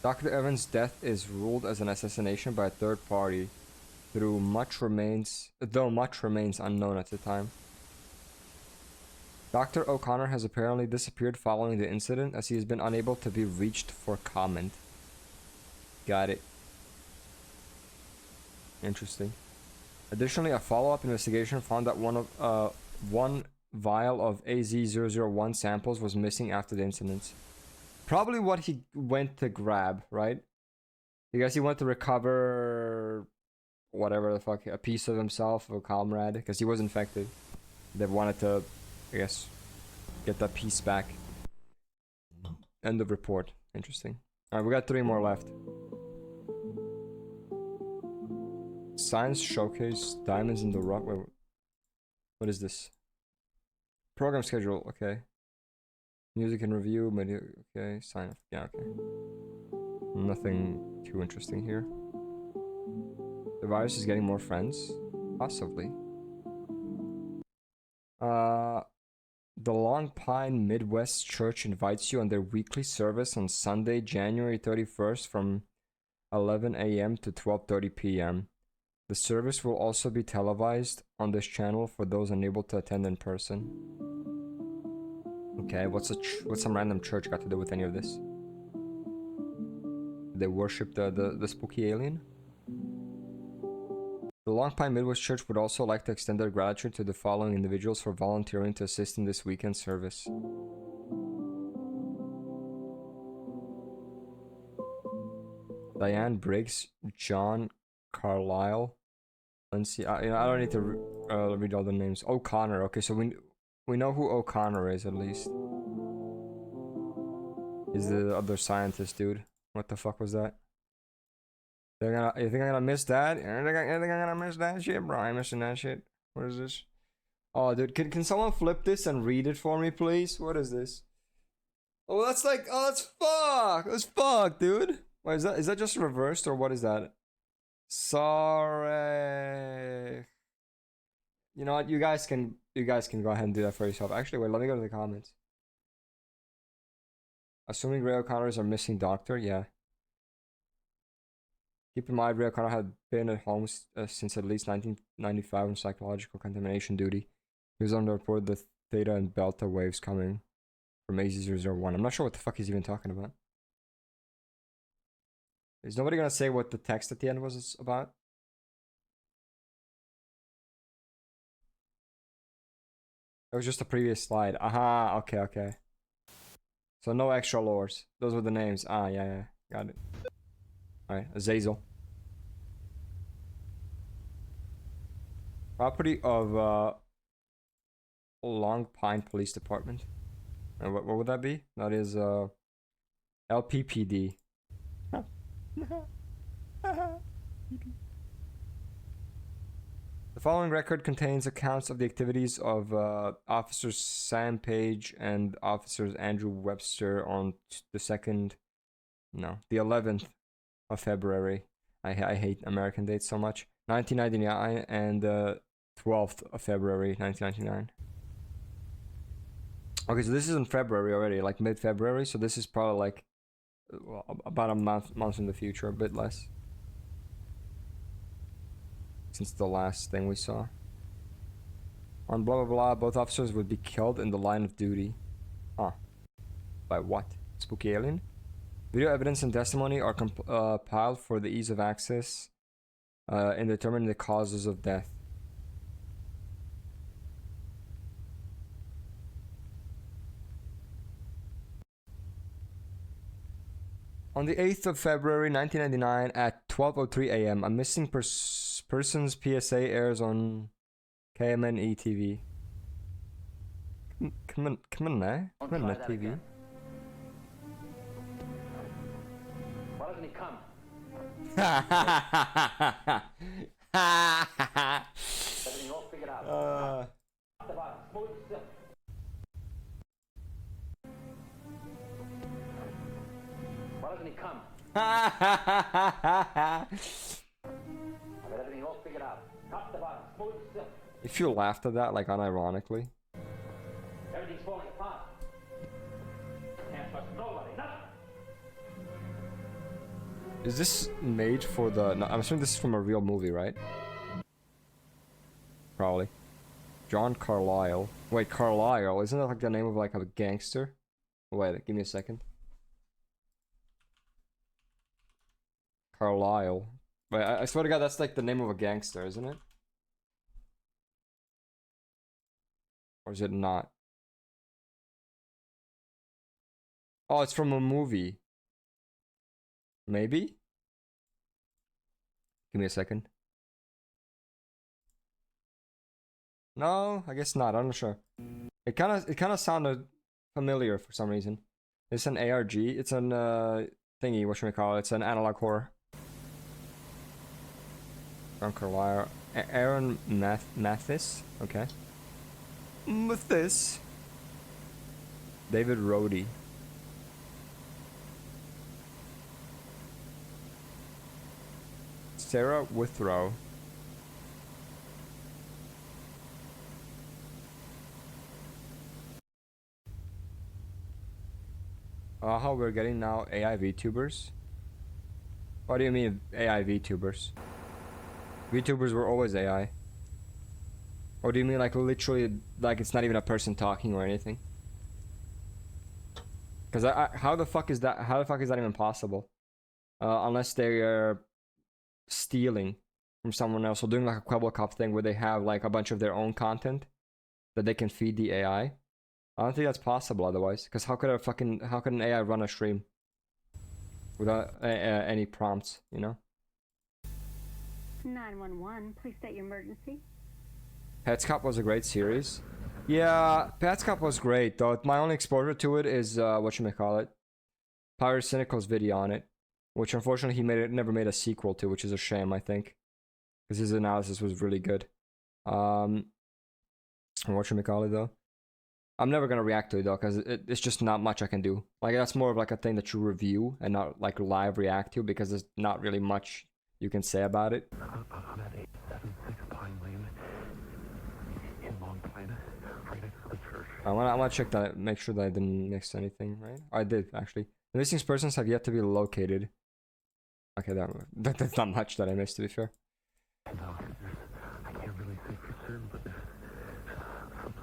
Dr. Evans' death is ruled as an assassination by a third party, though much remains unknown at the time. Dr. O'Connor has apparently disappeared following the incident, as he has been unable to be reached for comment. Got it. Interesting. Additionally, a follow-up investigation found that one vial of AZ001 samples was missing after the incident. Probably what he went to grab, right? I guess he went to recover whatever the fuck, a piece of himself, a comrade, because he was infected. They wanted to, I guess, get that piece back. End of report. Interesting. Alright, we got 3 more left. Science Showcase, Diamonds in the Rock. Wait, what is this? Program schedule, okay. Music and review, media, okay. Sign up, yeah, okay. Nothing too interesting here. The virus is getting more friends? Possibly. The Long Pine Midwest Church invites you on their weekly service on Sunday, January 31st from 11 a.m. to 12:30 p.m. The service will also be televised on this channel for those unable to attend in person. Okay, what's some random church got to do with any of this? They worship the spooky alien? The Long Pine Midwest Church would also like to extend their gratitude to the following individuals for volunteering to assist in this weekend service. Diane Briggs, John Carlisle, Lindsay. I don't need to read all the names. O'Connor. Okay, so we know who O'Connor is at least. He's the other scientist, dude. What the fuck was that? You think I'm gonna miss that? You think I'm gonna miss that shit, bro? I'm missing that shit. What is this? Oh, dude, can someone flip this and read it for me, please? What is this? Oh, that's like, oh, that's fuck. That's fuck, dude. Wait, is that just reversed or what is that? Sorry. You know what? You guys can go ahead and do that for yourself. Actually, wait, let me go to the comments. Assuming Ray O'Connor is our missing doctor, yeah. Keep in mind, Ray O'Connor had been at home since at least 1995 on psychological contamination duty. He was on the report the theta and delta waves coming from AZ001. I'm not sure what the fuck he's even talking about. Is nobody gonna say what the text at the end was about? It was just a previous slide. Aha, okay. So no extra lores. Those were the names. Ah, yeah, got it. Alright, Azazel. Property of Long Pine Police Department. What would that be? That is LPPD. The following record contains accounts of the activities of Officers Sam Page and Officers Andrew Webster on the 11th of February. I hate American dates so much. 1999 and 12th of February 1999. Okay, so this is in February already, like mid-February. So this is probably like about a month in the future, a bit less. Since the last thing we saw. On blah blah blah, both officers would be killed in the line of duty. Huh. By what? Spooky alien? Video evidence and testimony are compiled for the ease of access in determining the causes of death. On the 8th of February 1999 at 12:03 a.m., a missing person's PSA airs on KMNE TV. Come on, TV. Why doesn't he come? Everything all figured out. Smooth silk. Why doesn't he come? top to bottom, smooth as silk. If you laughed at that, like unironically. Everything's falling apart. Can't trust nobody, nothing. Is this made for the... No, I'm assuming this is from a real movie, right? Probably. John Carlyle. Wait, Carlyle? Isn't that like the name of like a gangster? Wait, give me a second. Carlyle. Wait, I swear to God, that's like the name of a gangster, isn't it? Or is it not? Oh, it's from a movie. Maybe? Give me a second. No, I guess not. I'm not sure. It kind of sounded familiar for some reason. It's an ARG. It's an thingy. What should we call it? It's an analog horror. John Carlyle. Aaron Mathis. Okay. Mathis. David Rhodey. Sarah Withrow. How we're getting now AI VTubers? What do you mean AI VTubers? VTubers were always AI. Or do you mean like literally like it's not even a person talking or anything? Because how the fuck is that? How the fuck is that even possible? Unless they are stealing from someone else or doing like a Kwebbelkop thing where they have like a bunch of their own content that they can feed the AI. I don't think that's possible otherwise. Because how could an AI run a stream without any prompts? You know. 911, please state your emergency. Petscop was a great series. Yeah, Petscop was great though. My only exposure to it is whatchamacallit, Pirate Cynical's video on it, which unfortunately he never made a sequel to, which is a shame, I think, because his analysis was really good. Whatchamacallit though, I'm never gonna react to it though, because it's just not much I can do. Like that's more of like a thing that you review and not like live react to, because there's not really much you can say about it. I'm at 876 Pine Lane in Long Pine, right next to the church. I wanna check that, make sure that I didn't miss anything, right? I did actually. The missing persons have yet to be located. Okay, that's not much that I missed, to be fair. No, I can't really say for certain, but there's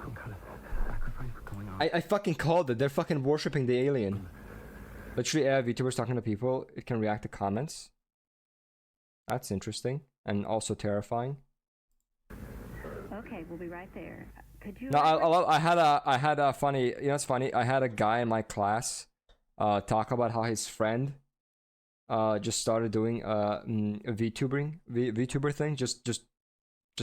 some kind of sacrifice going on. I fucking called it. They're fucking worshipping the alien. Literally, VTubers talking to people. It can react to comments. That's interesting and also terrifying. Okay, we'll be right there. Could you? No, I had a funny. You know, it's funny. I had a guy in my class talk about how his friend just started doing a VTuber thing just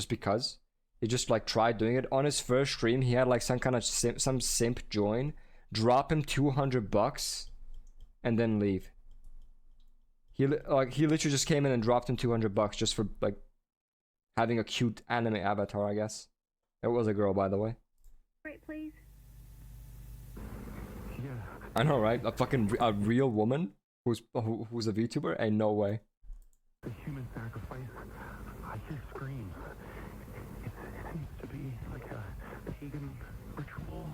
because he just like tried doing it on his first stream. He had like some kind of simp join, drop him $200 and then leave. He literally just came in and dropped him $200 just for like having a cute anime avatar, I guess. It was a girl, by the way. Wait, please. Yeah. I know, right? A real woman who's a VTuber? Ain't no way. The human sacrifice. I hear screams. It seems to be like a pagan ritual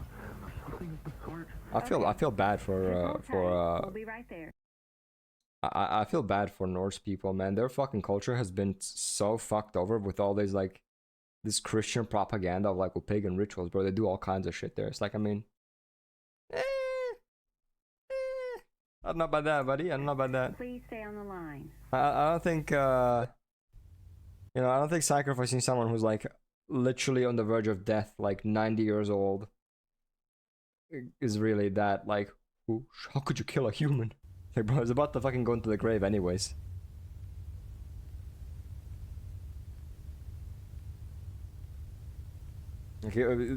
or something of the sort. I feel bad for We'll be right there. I feel bad for Norse people, man. Their fucking culture has been so fucked over with all these like this Christian propaganda of like pagan rituals, bro. They do all kinds of shit there. It's like, I mean, I don't know about that, buddy. I don't know about that. Please stay on the line. I don't think I don't think sacrificing someone who's like literally on the verge of death, like 90 years old, is really that like, how could you kill a human? Like, bro, it's about to fucking go into the grave anyways. Okay,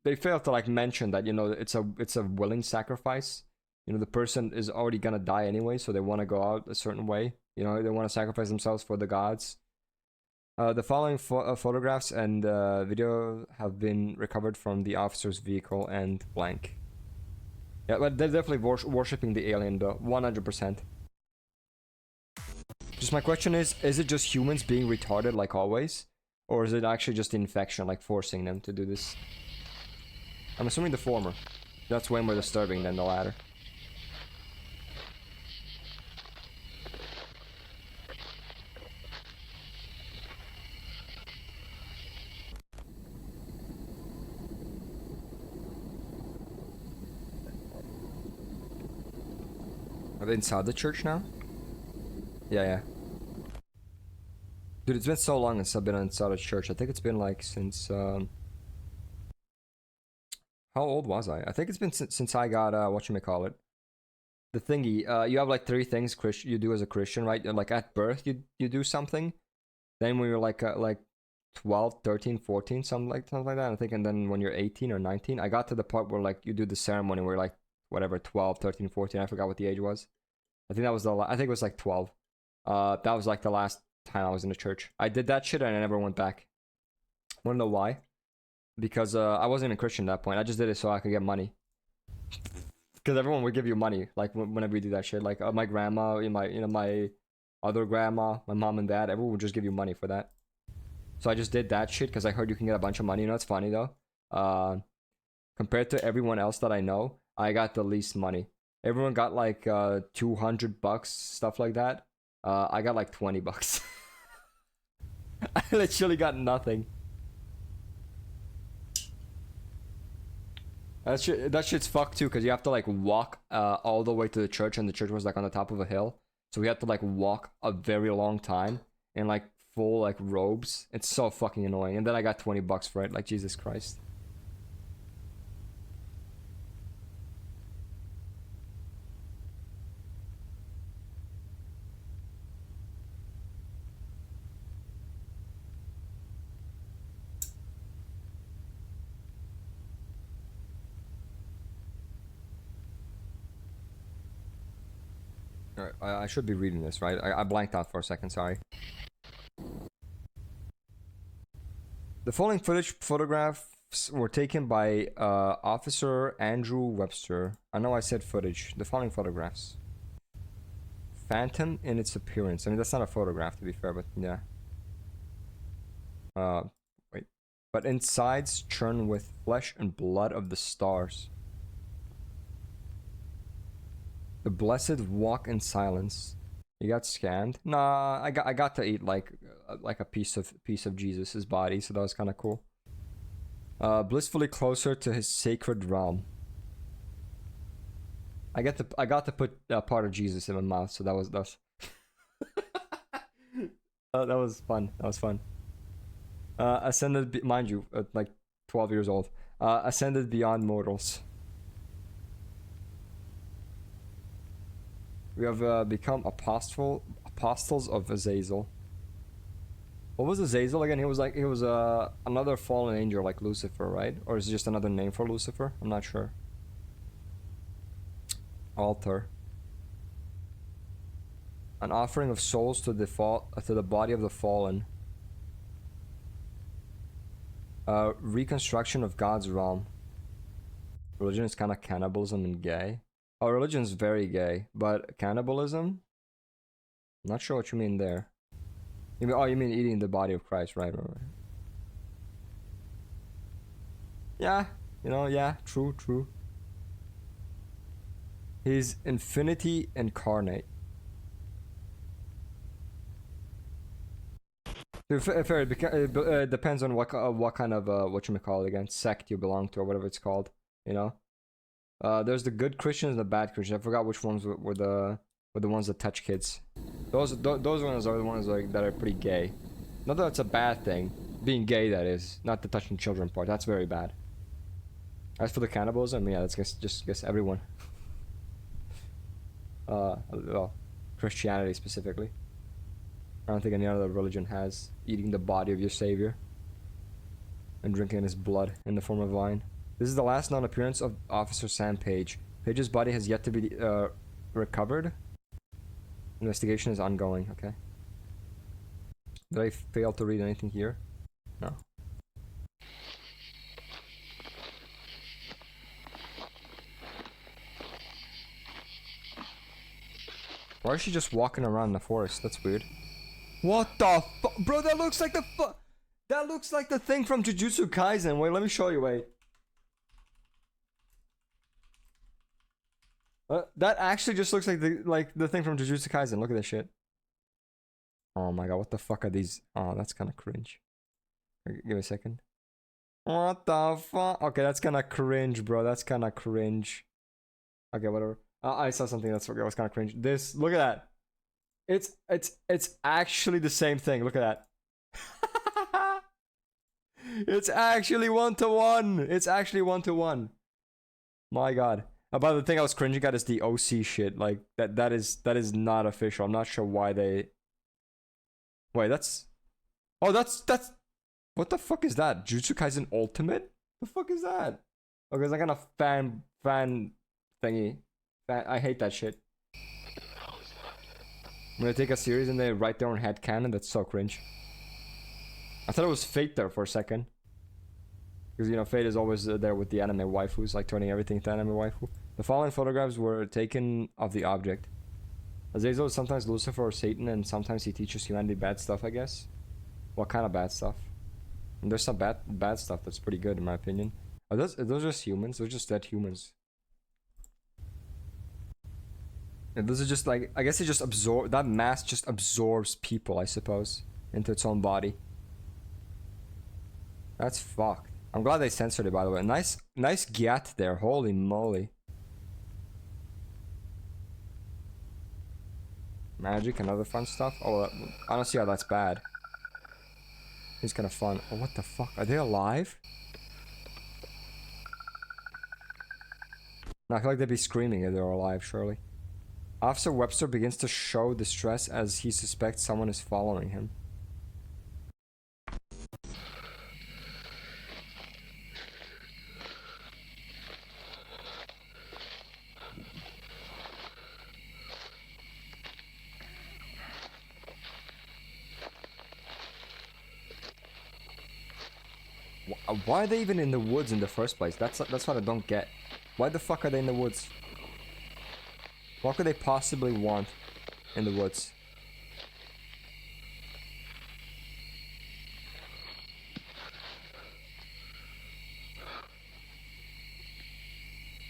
they fail to like mention that, you know, it's a willing sacrifice. You know, the person is already gonna die anyway, so they want to go out a certain way. You know, they want to sacrifice themselves for the gods. The following photographs and video have been recovered from the officer's vehicle and blank. Yeah, but they're definitely worshipping the alien though, 100%. Just my question is it just humans being retarded like always? Or is it actually just the infection, like forcing them to do this? I'm assuming the former. That's way more disturbing than the latter. Are they inside the church now? Yeah, yeah. Dude, it's been so long since I've been inside a church. I think it's been like since, how old was I? I think it's been since I got, whatchamacallit. The thingy, you have like 3 things you do as a Christian, right? Like at birth, you do something. Then when you're like 12, 13, 14, something like that, I think. And then when you're 18 or 19, I got to the part where like you do the ceremony where like, whatever, 12, 13, 14, I forgot what the age was. I think that was I think it was like 12. That was like the last time I was in the church. I did that shit and I never went back. Wanna know why? Because I wasn't even a Christian at that point. I just did it so I could get money. Because everyone would give you money, like whenever you do that shit. Like my grandma, my other grandma, my mom and dad, everyone would just give you money for that. So I just did that shit because I heard you can get a bunch of money. You know, it's funny though. Compared to everyone else that I know, I got the least money. Everyone got like $200, stuff like that. I got like $20. I literally got nothing. That shit's fucked too, because you have to like walk all the way to the church, and the church was like on the top of a hill. So we had to like walk a very long time in like full like robes. It's so fucking annoying. And then I got $20 for it. Like, Jesus Christ. Alright, I should be reading this, right? I blanked out for a second, sorry. The following photographs were taken by Officer Andrew Webster. I know I said footage. The following photographs. Phantom in its appearance. I mean, that's not a photograph, to be fair, but yeah. Wait. But insides churn with flesh and blood of the stars. The blessed walk in silence. You got scammed? Nah, I got to eat like a piece of Jesus's body, so that was kind of cool. Blissfully closer to his sacred realm. I got to put part of Jesus in my mouth, so that was that was fun. That was fun. Ascended, mind you, like 12 years old. Ascended beyond mortals. We have become apostles of Azazel. What was Azazel again? He was another fallen angel like Lucifer, right? Or is it just another name for Lucifer? I'm not sure. Altar. An offering of souls to the body of the fallen. Reconstruction of God's realm. Religion is kind of cannibalism and gay. Oh, religion is very gay, but cannibalism? I'm not sure what you mean there. You mean eating the body of Christ, right? Yeah, yeah, true. He's infinity incarnate. Fair, it depends on what kind of whatchamacallit again, sect you belong to or whatever it's called, you know? There's the good Christians and the bad Christians. I forgot which ones were the ones that touch kids. Those ones are the ones that are pretty gay. Not that it's a bad thing, being gay, that is, not the touching children part. That's very bad. As for the cannibalism, yeah, that's just everyone. Well, Christianity specifically. I don't think any other religion has eating the body of your savior and drinking his blood in the form of wine. This is the last known appearance of Officer Sam Page. Page's body has yet to be recovered. Investigation is ongoing. Okay. Did I fail to read anything here? No. Why is she just walking around the forest? That's weird. What the fuck? Bro, that looks like That looks like the thing from Jujutsu Kaisen. Wait, let me show you. Wait. That actually just looks like the thing from Jujutsu Kaisen. Look at this shit. Oh my god, what the fuck are these? Oh, that's kind of cringe. Give me a second. What the fuck? Okay, that's kind of cringe, bro. That's kind of cringe. Okay, whatever. I saw something that was kind of cringe. This, look at that. It's actually the same thing. Look at that. It's actually 1-to-1. It's actually 1-to-1. My god. But the thing I was cringing at is the OC shit. Like that is not official. I'm not sure why they. Wait, that's. Oh, that's. What the fuck is that? Jujutsu Kaisen Ultimate? The fuck is that? Okay, it's like kind of fan thingy. I hate that shit. When they take a series and they write their own headcanon, that's so cringe. I thought it was Fate there for a second. Because, you know, Fate is always there with the anime waifus, like turning everything into anime waifu. The following photographs were taken of the object. Azazel is sometimes Lucifer or Satan, and sometimes he teaches humanity bad stuff, I guess. What kind of bad stuff? And there's some bad stuff that's pretty good, in my opinion. Are those just humans? They're just dead humans. And those are just like, I guess it just absorb, that mask just absorbs people, I suppose, into its own body. That's fucked. I'm glad they censored it, by the way. Nice gyat there. Holy moly. Magic and other fun stuff. Oh, I don't see how that's bad. It's kind of fun. Oh, what the fuck? Are they alive? No, I feel like they'd be screaming if they were alive, surely. Officer Webster begins to show distress as he suspects someone is following him. Why are they even in the woods in the first place? That's what I don't get. Why the fuck are they in the woods? What could they possibly want in the woods?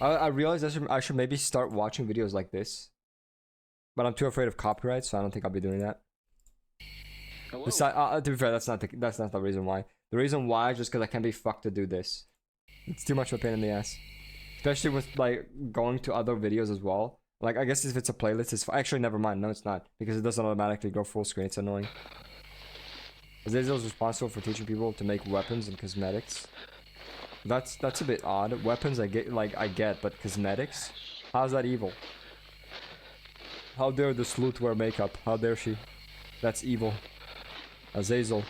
I realize I should maybe start watching videos like this. But I'm too afraid of copyright, so I don't think I'll be doing that. To be fair, that's not the reason why. The reason why is just because I can't be fucked to do this. It's too much of a pain in the ass. Especially with, like, going to other videos as well. Like, I guess if it's a playlist, it's... Actually, never mind. No, it's not. Because it doesn't automatically go full screen. It's annoying. Azazel is responsible for teaching people to make weapons and cosmetics. That's a bit odd. Weapons, I get, but cosmetics? How's that evil? How dare the sleuth wear makeup? How dare she? That's evil. Azazel,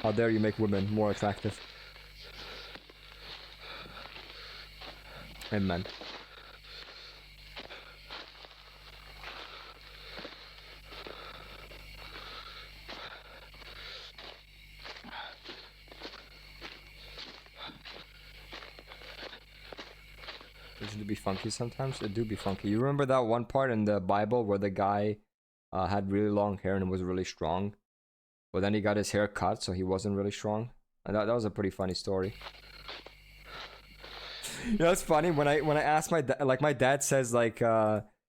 how dare you make women more attractive? Amen. Doesn't it be funky sometimes? It do be funky. You remember that one part in the Bible where the guy had really long hair and was really strong? But then he got his hair cut, so he wasn't really strong. And that was a pretty funny story. You know, it's funny when I ask my dad, like, my dad says, like,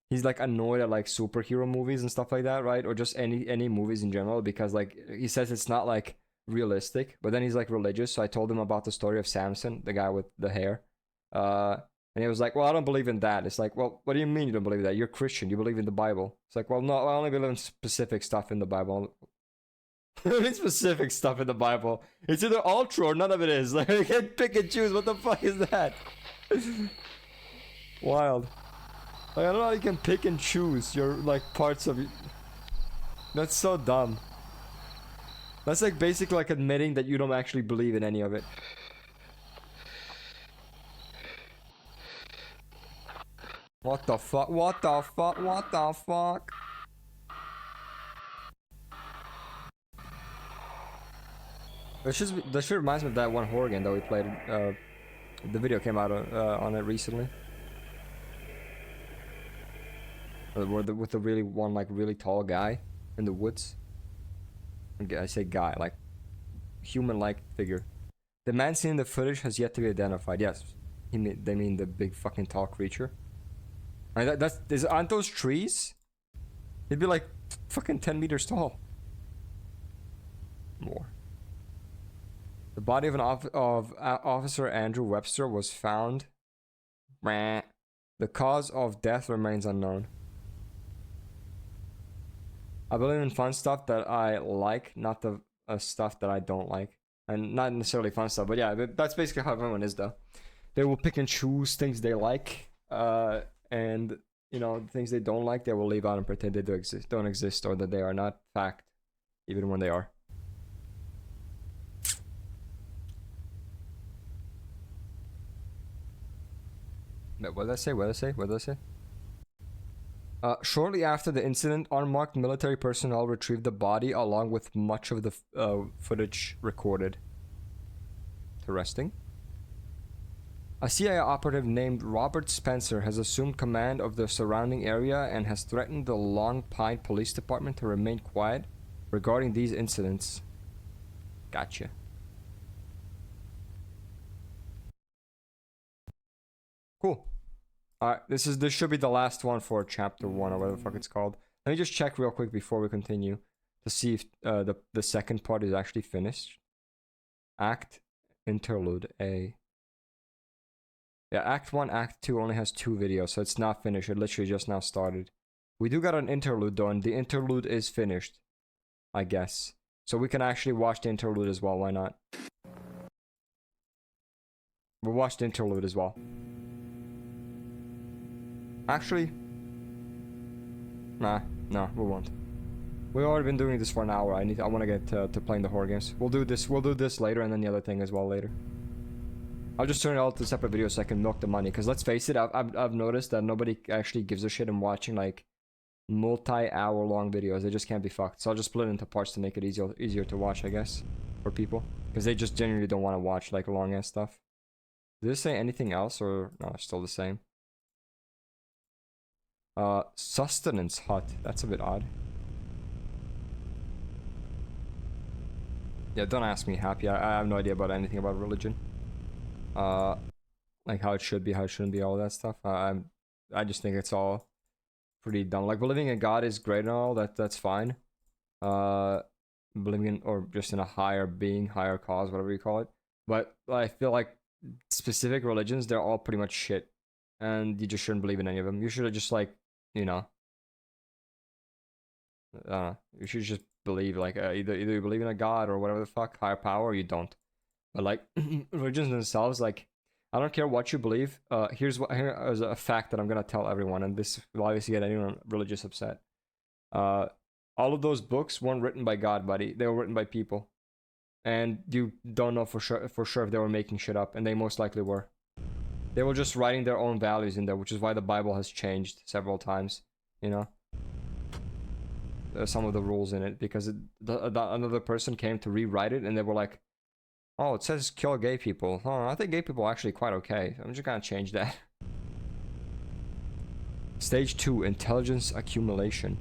he's like annoyed at like superhero movies and stuff like that, right? Or just any movies in general, because like he says it's not like realistic. But then he's like religious, so I told him about the story of Samson, the guy with the hair. And he was like, well, I don't believe in that. It's like, well, what do you mean you don't believe in that? You're Christian. You believe in the Bible. It's like, well, no, I only believe in specific stuff in the Bible. Really specific stuff in the Bible. It's either all true or none of it is. Like, you can't pick and choose. What the fuck is that? Wild. Like, I don't know how you can pick and choose your, like, parts of... That's so dumb. That's like basically like admitting that you don't actually believe in any of it. What the fuck? What the fuck? What the fuck? That shit reminds me of that one horror game that we played. The video came out on it recently. With the really tall guy in the woods. I say guy, like human-like figure. The man seen in the footage has yet to be identified. Yes, they mean the big fucking tall creature. I mean, aren't those trees? It'd be like fucking 10 meters tall. More. The body of Officer Andrew Webster was found. The cause of death remains unknown. I believe in fun stuff that I like, not the stuff that I don't like. And not necessarily fun stuff, but yeah, that's basically how everyone is, though. They will pick and choose things they like, and, you know, things they don't like, they will leave out and pretend they don't exist, or that they are not fact, even when they are. What did I say? Shortly after the incident, unmarked military personnel retrieved the body along with much of the footage recorded. Interesting. A CIA operative named Robert Spencer has assumed command of the surrounding area and has threatened the Long Pine Police Department to remain quiet regarding these incidents. Gotcha. Cool. Alright, this should be the last one for chapter 1 or whatever the fuck it's called. Let me just check real quick before we continue to see if the second part is actually finished. Act Interlude A. Yeah, Act 1, Act 2 only has 2 videos, so it's not finished. It literally just now started. We do got an interlude though, and the interlude is finished, I guess. So we can actually watch the interlude as well, why not? We'll watch the interlude as well. Actually, no, we won't. We've already been doing this for an hour. I want to get to playing the horror games. We'll do this later, and then the other thing as well later. I'll just turn it all to separate videos so I can milk the money. Because let's face it, I've noticed that nobody actually gives a shit in watching like multi-hour long videos. They just can't be fucked. So I'll just split it into parts to make it easier to watch, I guess, for people, because they just genuinely don't want to watch like long ass stuff. Did it say anything else, or no? It's still the same. Sustenance hut. That's a bit odd. Yeah, don't ask me, Happy. I have no idea about anything about religion. Like how it should be, how it shouldn't be, all that stuff. I just think it's all pretty dumb. Like, believing in God is great and all, that's fine. Believing in, or just in a higher being, higher cause, whatever you call it. But I feel like specific religions, they're all pretty much shit. And you just shouldn't believe in any of them. You should have just, like, you know, you should just believe, like, either you believe in a god or whatever the fuck, higher power, or you don't. But like religions themselves, like, I don't care what you believe. Here's a fact that I'm gonna tell everyone, and this will obviously get anyone religious upset. All of those books weren't written by God, buddy. They were written by people, and you don't know for sure if they were making shit up, and they most likely were. They were just writing their own values in there, which is why the Bible has changed several times. You know, some of the rules in it, because another person came to rewrite it, and they were like, oh, it says kill gay people. Oh, I think gay people are actually quite okay. I'm just gonna change that. Stage 2, intelligence accumulation.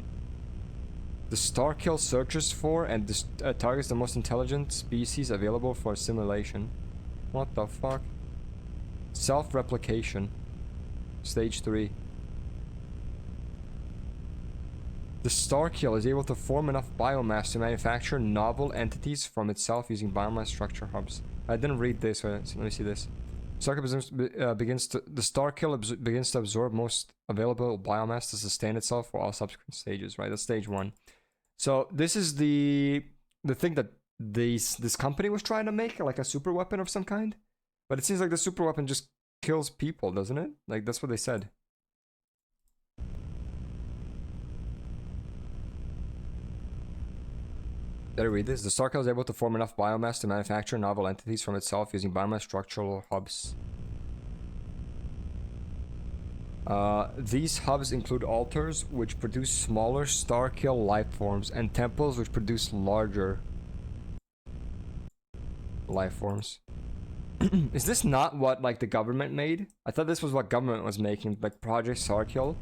The star kill searches for and targets the most intelligent species available for assimilation. What the fuck? Self-replication. Stage 3. The star kill is able to form enough biomass to manufacture novel entities from itself using biomass structure hubs. I didn't read this, so let me see this. The star kill begins to absorb most available biomass to sustain itself for all subsequent stages. Right, that's stage 1. So this is the thing that this company was trying to make, like a super weapon of some kind. But it seems like the super weapon just kills people, doesn't it? Like, that's what they said. Did I read this? The star kill is able to form enough biomass to manufacture novel entities from itself using biomass structural hubs. These hubs include altars, which produce smaller star kill life forms, and temples, which produce larger life forms. Is this not what, like, the government made? I thought this was what government was making, like Project Starkill.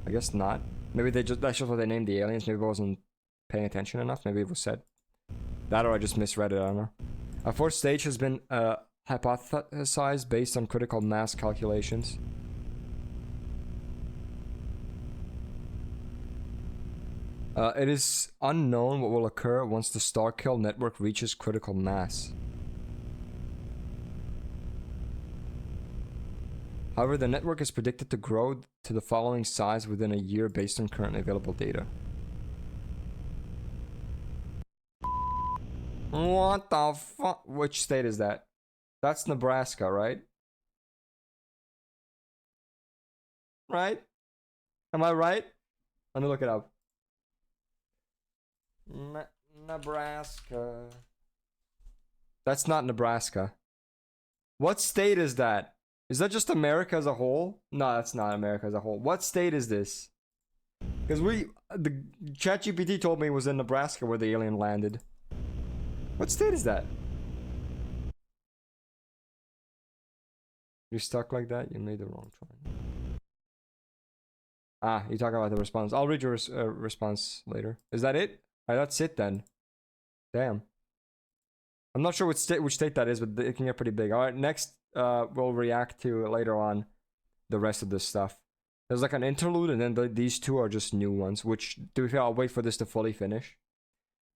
I guess not. Maybe that's just what they named the aliens. Maybe I wasn't paying attention enough. Maybe it was said. That, or I just misread it, I don't know. A fourth stage has been hypothesized based on critical mass calculations. It is unknown what will occur once the star kill network reaches critical mass. However, the network is predicted to grow to the following size within a year based on currently available data. What the fuck? Which state is that? That's Nebraska, right? Right? Am I right? Let me look it up. Nebraska. That's not Nebraska. What state is that? Is that just America as a whole? No, that's not America as a whole. What state is this? Because the ChatGPT told me it was in Nebraska where the alien landed. What state is that? You're stuck like that? You made the wrong choice. Ah, you're talking about the response. I'll read your response later. Is that it? That's it then. Damn. I'm not sure which state that is, but it can get pretty big. Alright, next we'll react to later on the rest of this stuff. There's like an interlude, and then these two are just new ones, which, to be fair, I'll wait for this to fully finish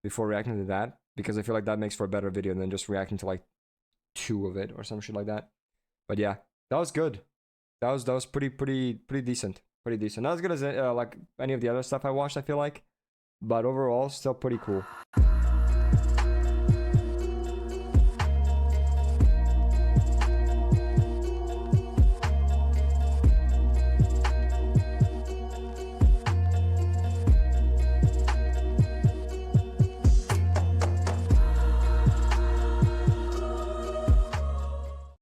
before reacting to that, because I feel like that makes for a better video than just reacting to like 2 of it or some shit like that. But yeah, that was good. That was pretty decent. Pretty decent. Not as good as like any of the other stuff I watched, I feel like, but overall still pretty cool.